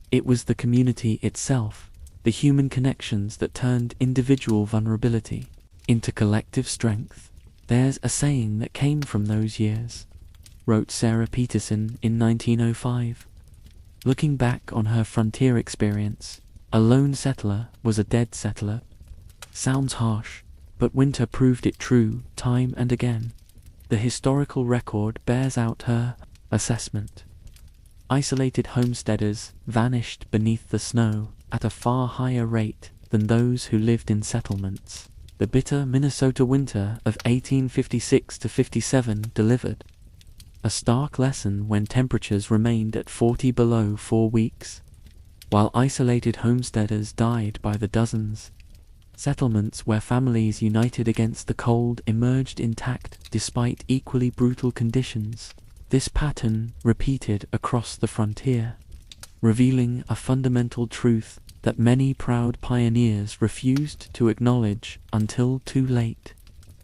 It was the community itself, the human connections that turned individual vulnerability into collective strength. There's a saying that came from those years, wrote Sarah Peterson in 1905. Looking back on her frontier experience, a lone settler was a dead settler. Sounds harsh, but winter proved it true time and again. The historical record bears out her assessment. Isolated homesteaders vanished beneath the snow at a far higher rate than those who lived in settlements. The bitter Minnesota winter of 1856–57 delivered a stark lesson when temperatures remained at 40 below 4 weeks. While isolated homesteaders died by the dozens, settlements where families united against the cold emerged intact despite equally brutal conditions. This pattern repeated across the frontier, revealing a fundamental truth that many proud pioneers refused to acknowledge until too late.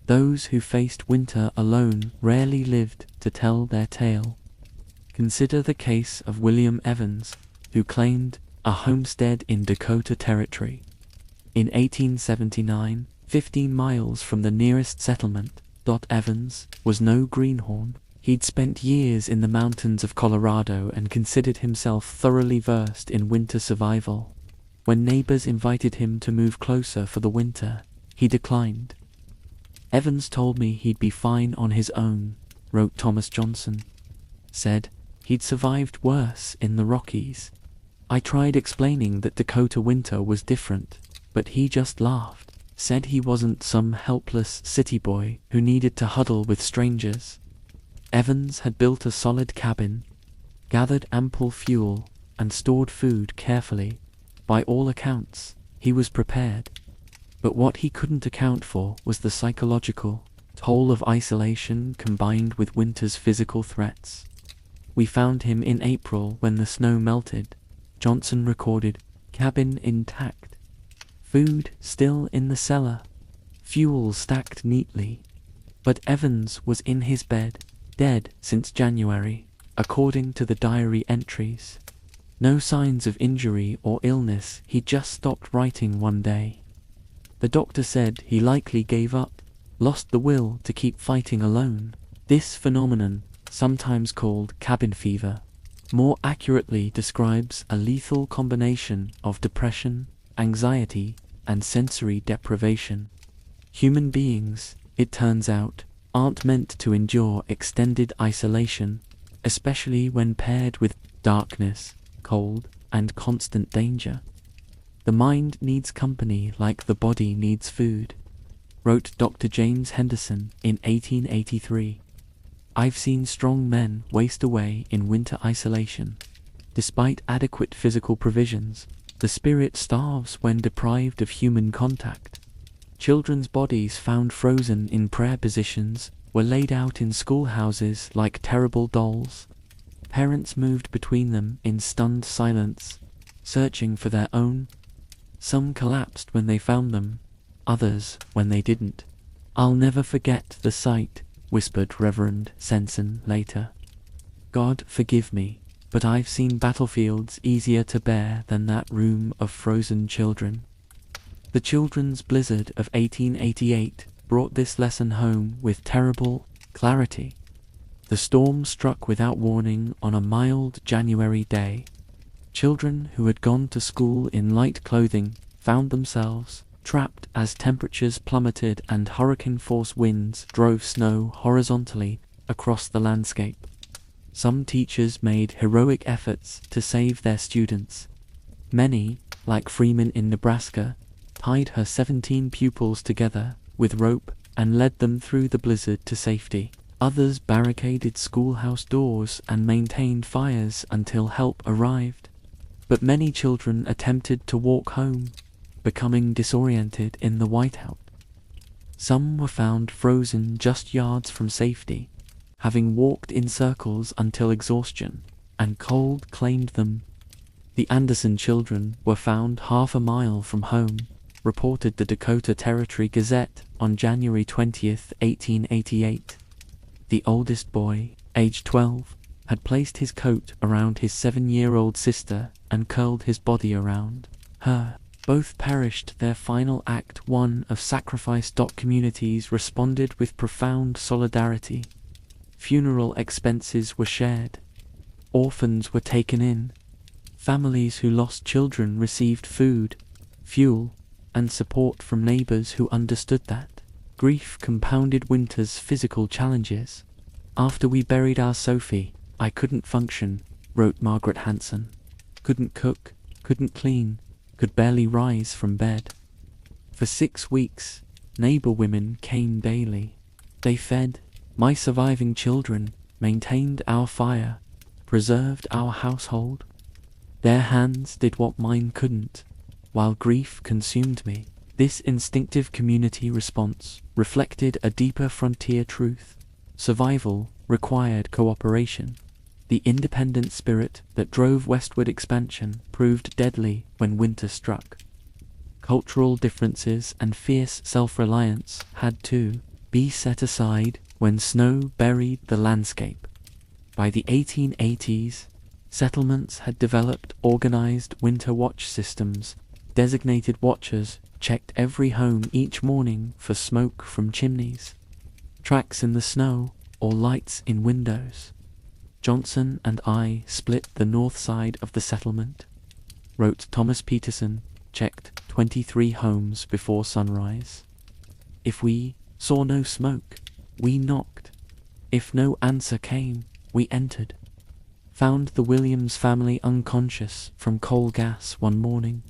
Those who faced winter alone rarely lived to tell their tale. Consider the case of William Evans, who claimed a homestead in Dakota Territory. In 1879, 15 miles from the nearest settlement, Evans was no greenhorn. He'd spent years in the mountains of Colorado and considered himself thoroughly versed in winter survival. When neighbors invited him to move closer for the winter, he declined. "Evans told me he'd be fine on his own," wrote Thomas Johnson. Said he'd survived worse in the Rockies. "I tried explaining that Dakota winter was different, but he just laughed. Said he wasn't some helpless city boy who needed to huddle with strangers." Evans had built a solid cabin, gathered ample fuel, and stored food carefully. By all accounts, he was prepared. But what he couldn't account for was the psychological toll of isolation combined with winter's physical threats. "We found him in April when the snow melted," Johnson recorded, "cabin intact, food still in the cellar, fuel stacked neatly. But Evans was in his bed, dead since January, according to the diary entries. No signs of injury or illness, he just stopped writing one day. The doctor said he likely gave up, lost the will to keep fighting alone." This phenomenon, sometimes called cabin fever, more accurately describes a lethal combination of depression, anxiety, and sensory deprivation. Human beings, it turns out, aren't meant to endure extended isolation, especially when paired with darkness, cold, and constant danger. "The mind needs company like the body needs food," wrote Dr. James Henderson in 1883. "I've seen strong men waste away in winter isolation. Despite adequate physical provisions, the spirit starves when deprived of human contact. Children's bodies found frozen in prayer positions were laid out in schoolhouses like terrible dolls. Parents moved between them in stunned silence, searching for their own. Some collapsed when they found them, others when they didn't. I'll never forget the sight," whispered Reverend Sensen later. "God forgive me, but I've seen battlefields easier to bear than that room of frozen children." The children's blizzard of 1888 brought this lesson home with terrible clarity. The storm struck without warning on a mild January day. Children who had gone to school in light clothing found themselves trapped as temperatures plummeted and hurricane-force winds drove snow horizontally across the landscape. Some teachers made heroic efforts to save their students. Many, like Freeman in Nebraska, tied her 17 pupils together with rope and led them through the blizzard to safety. Others barricaded schoolhouse doors and maintained fires until help arrived. But many children attempted to walk home, becoming disoriented in the whiteout. Some were found frozen just yards from safety, having walked in circles until exhaustion, and cold claimed them. The Anderson children were found half a mile from home, reported the Dakota Territory Gazette on January 20th, 1888. The oldest boy, aged 12, had placed his coat around his 7-year-old sister and curled his body around her. Both perished their final act, one of sacrifice. Communities responded with profound solidarity. Funeral expenses were shared. Orphans were taken in. Families who lost children received food, fuel, and support from neighbors who understood that. Grief compounded winter's physical challenges. "After we buried our Sophie, I couldn't function," wrote Margaret Hanson. "Couldn't cook, couldn't clean, could barely rise from bed. For 6 weeks, neighbor women came daily. They fed my surviving children, maintained our fire, preserved our household. Their hands did what mine couldn't, while grief consumed me. This instinctive community response reflected a deeper frontier truth. Survival required cooperation. The independent spirit that drove westward expansion proved deadly when winter struck. Cultural differences and fierce self-reliance had to be set aside when snow buried the landscape. By the 1880s, settlements had developed organized winter watch systems. Designated watchers checked every home each morning for smoke from chimneys, tracks in the snow, or lights in windows. Johnson and I split the north side of the settlement, wrote Thomas Peterson, checked 23 homes before sunrise. If we saw no smoke, we knocked. If no answer came, we entered. Found the Williams family unconscious from coal gas one morning.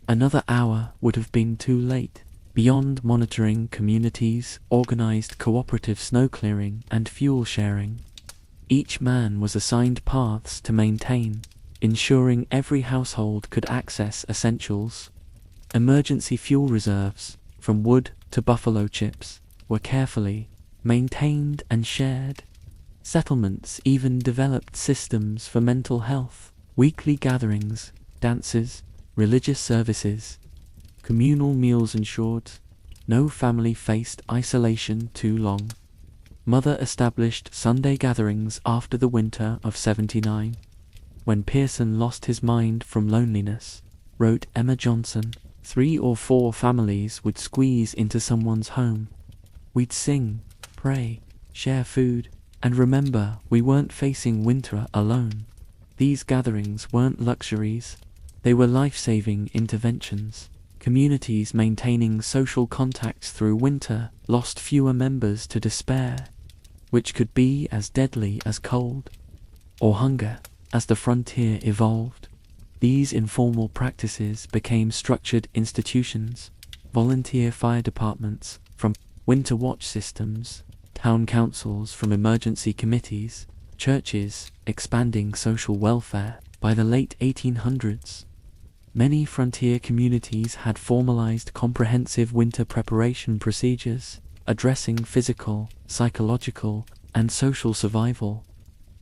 Another hour would have been too late. Beyond monitoring, communities organized cooperative snow clearing and fuel sharing. Each man was assigned paths to maintain, ensuring every household could access essentials. Emergency fuel reserves, from wood to buffalo chips, were carefully maintained and shared. Settlements even developed systems for mental health, weekly gatherings, dances, religious services, communal meals ensured. No family faced isolation too long. Mother established Sunday gatherings after the winter of '79. When Pearson lost his mind from loneliness, wrote Emma Johnson, 3 or 4 families would squeeze into someone's home. We'd sing, pray, share food, and remember we weren't facing winter alone. These gatherings weren't luxuries, they were life-saving interventions. Communities maintaining social contacts through winter lost fewer members to despair, which could be as deadly as cold or hunger. As the frontier evolved, these informal practices became structured institutions. Volunteer fire departments from winter watch systems, town councils from emergency committees, churches expanding social welfare. By the late 1800s, many frontier communities had formalized comprehensive winter preparation procedures, addressing physical, psychological, and social survival.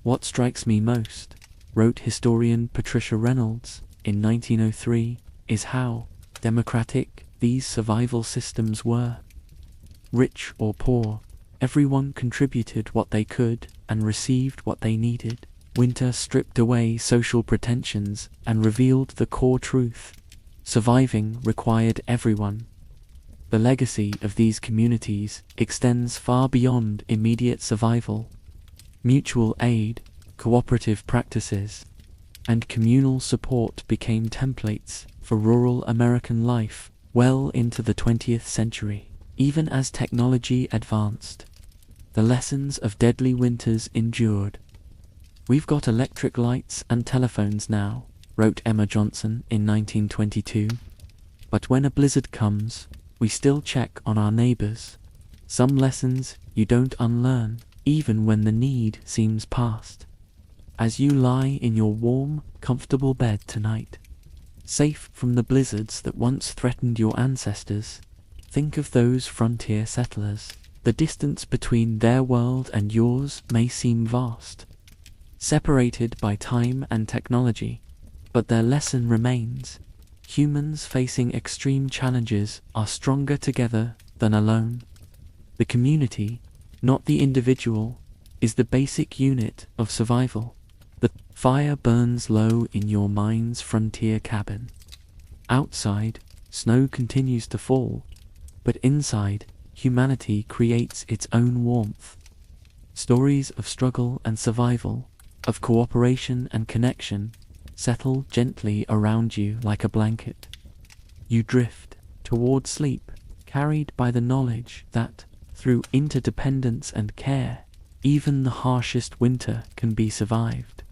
What strikes me most, wrote historian Patricia Reynolds in 1903, is how democratic these survival systems were. Rich or poor, everyone contributed what they could and received what they needed. Winter stripped away social pretensions and revealed the core truth. Surviving required everyone. The legacy of these communities extends far beyond immediate survival. Mutual aid, cooperative practices, and communal support became templates for rural American life well into the 20th century. Even as technology advanced, the lessons of deadly winters endured. We've got electric lights and telephones now, wrote Emma Johnson in 1922. But when a blizzard comes, we still check on our neighbors. Some lessons you don't unlearn, even when the need seems past. As you lie in your warm, comfortable bed tonight, safe from the blizzards that once threatened your ancestors, think of those frontier settlers. The distance between their world and yours may seem vast, separated by time and technology, but their lesson remains. Humans facing extreme challenges are stronger together than alone. The community, not the individual, is the basic unit of survival. The fire burns low in your mind's frontier cabin. Outside, snow continues to fall, but inside, humanity creates its own warmth. Stories of struggle and survival, of cooperation and connection, settle gently around you like a blanket. You drift toward sleep, carried by the knowledge that, through interdependence and care, even the harshest winter can be survived.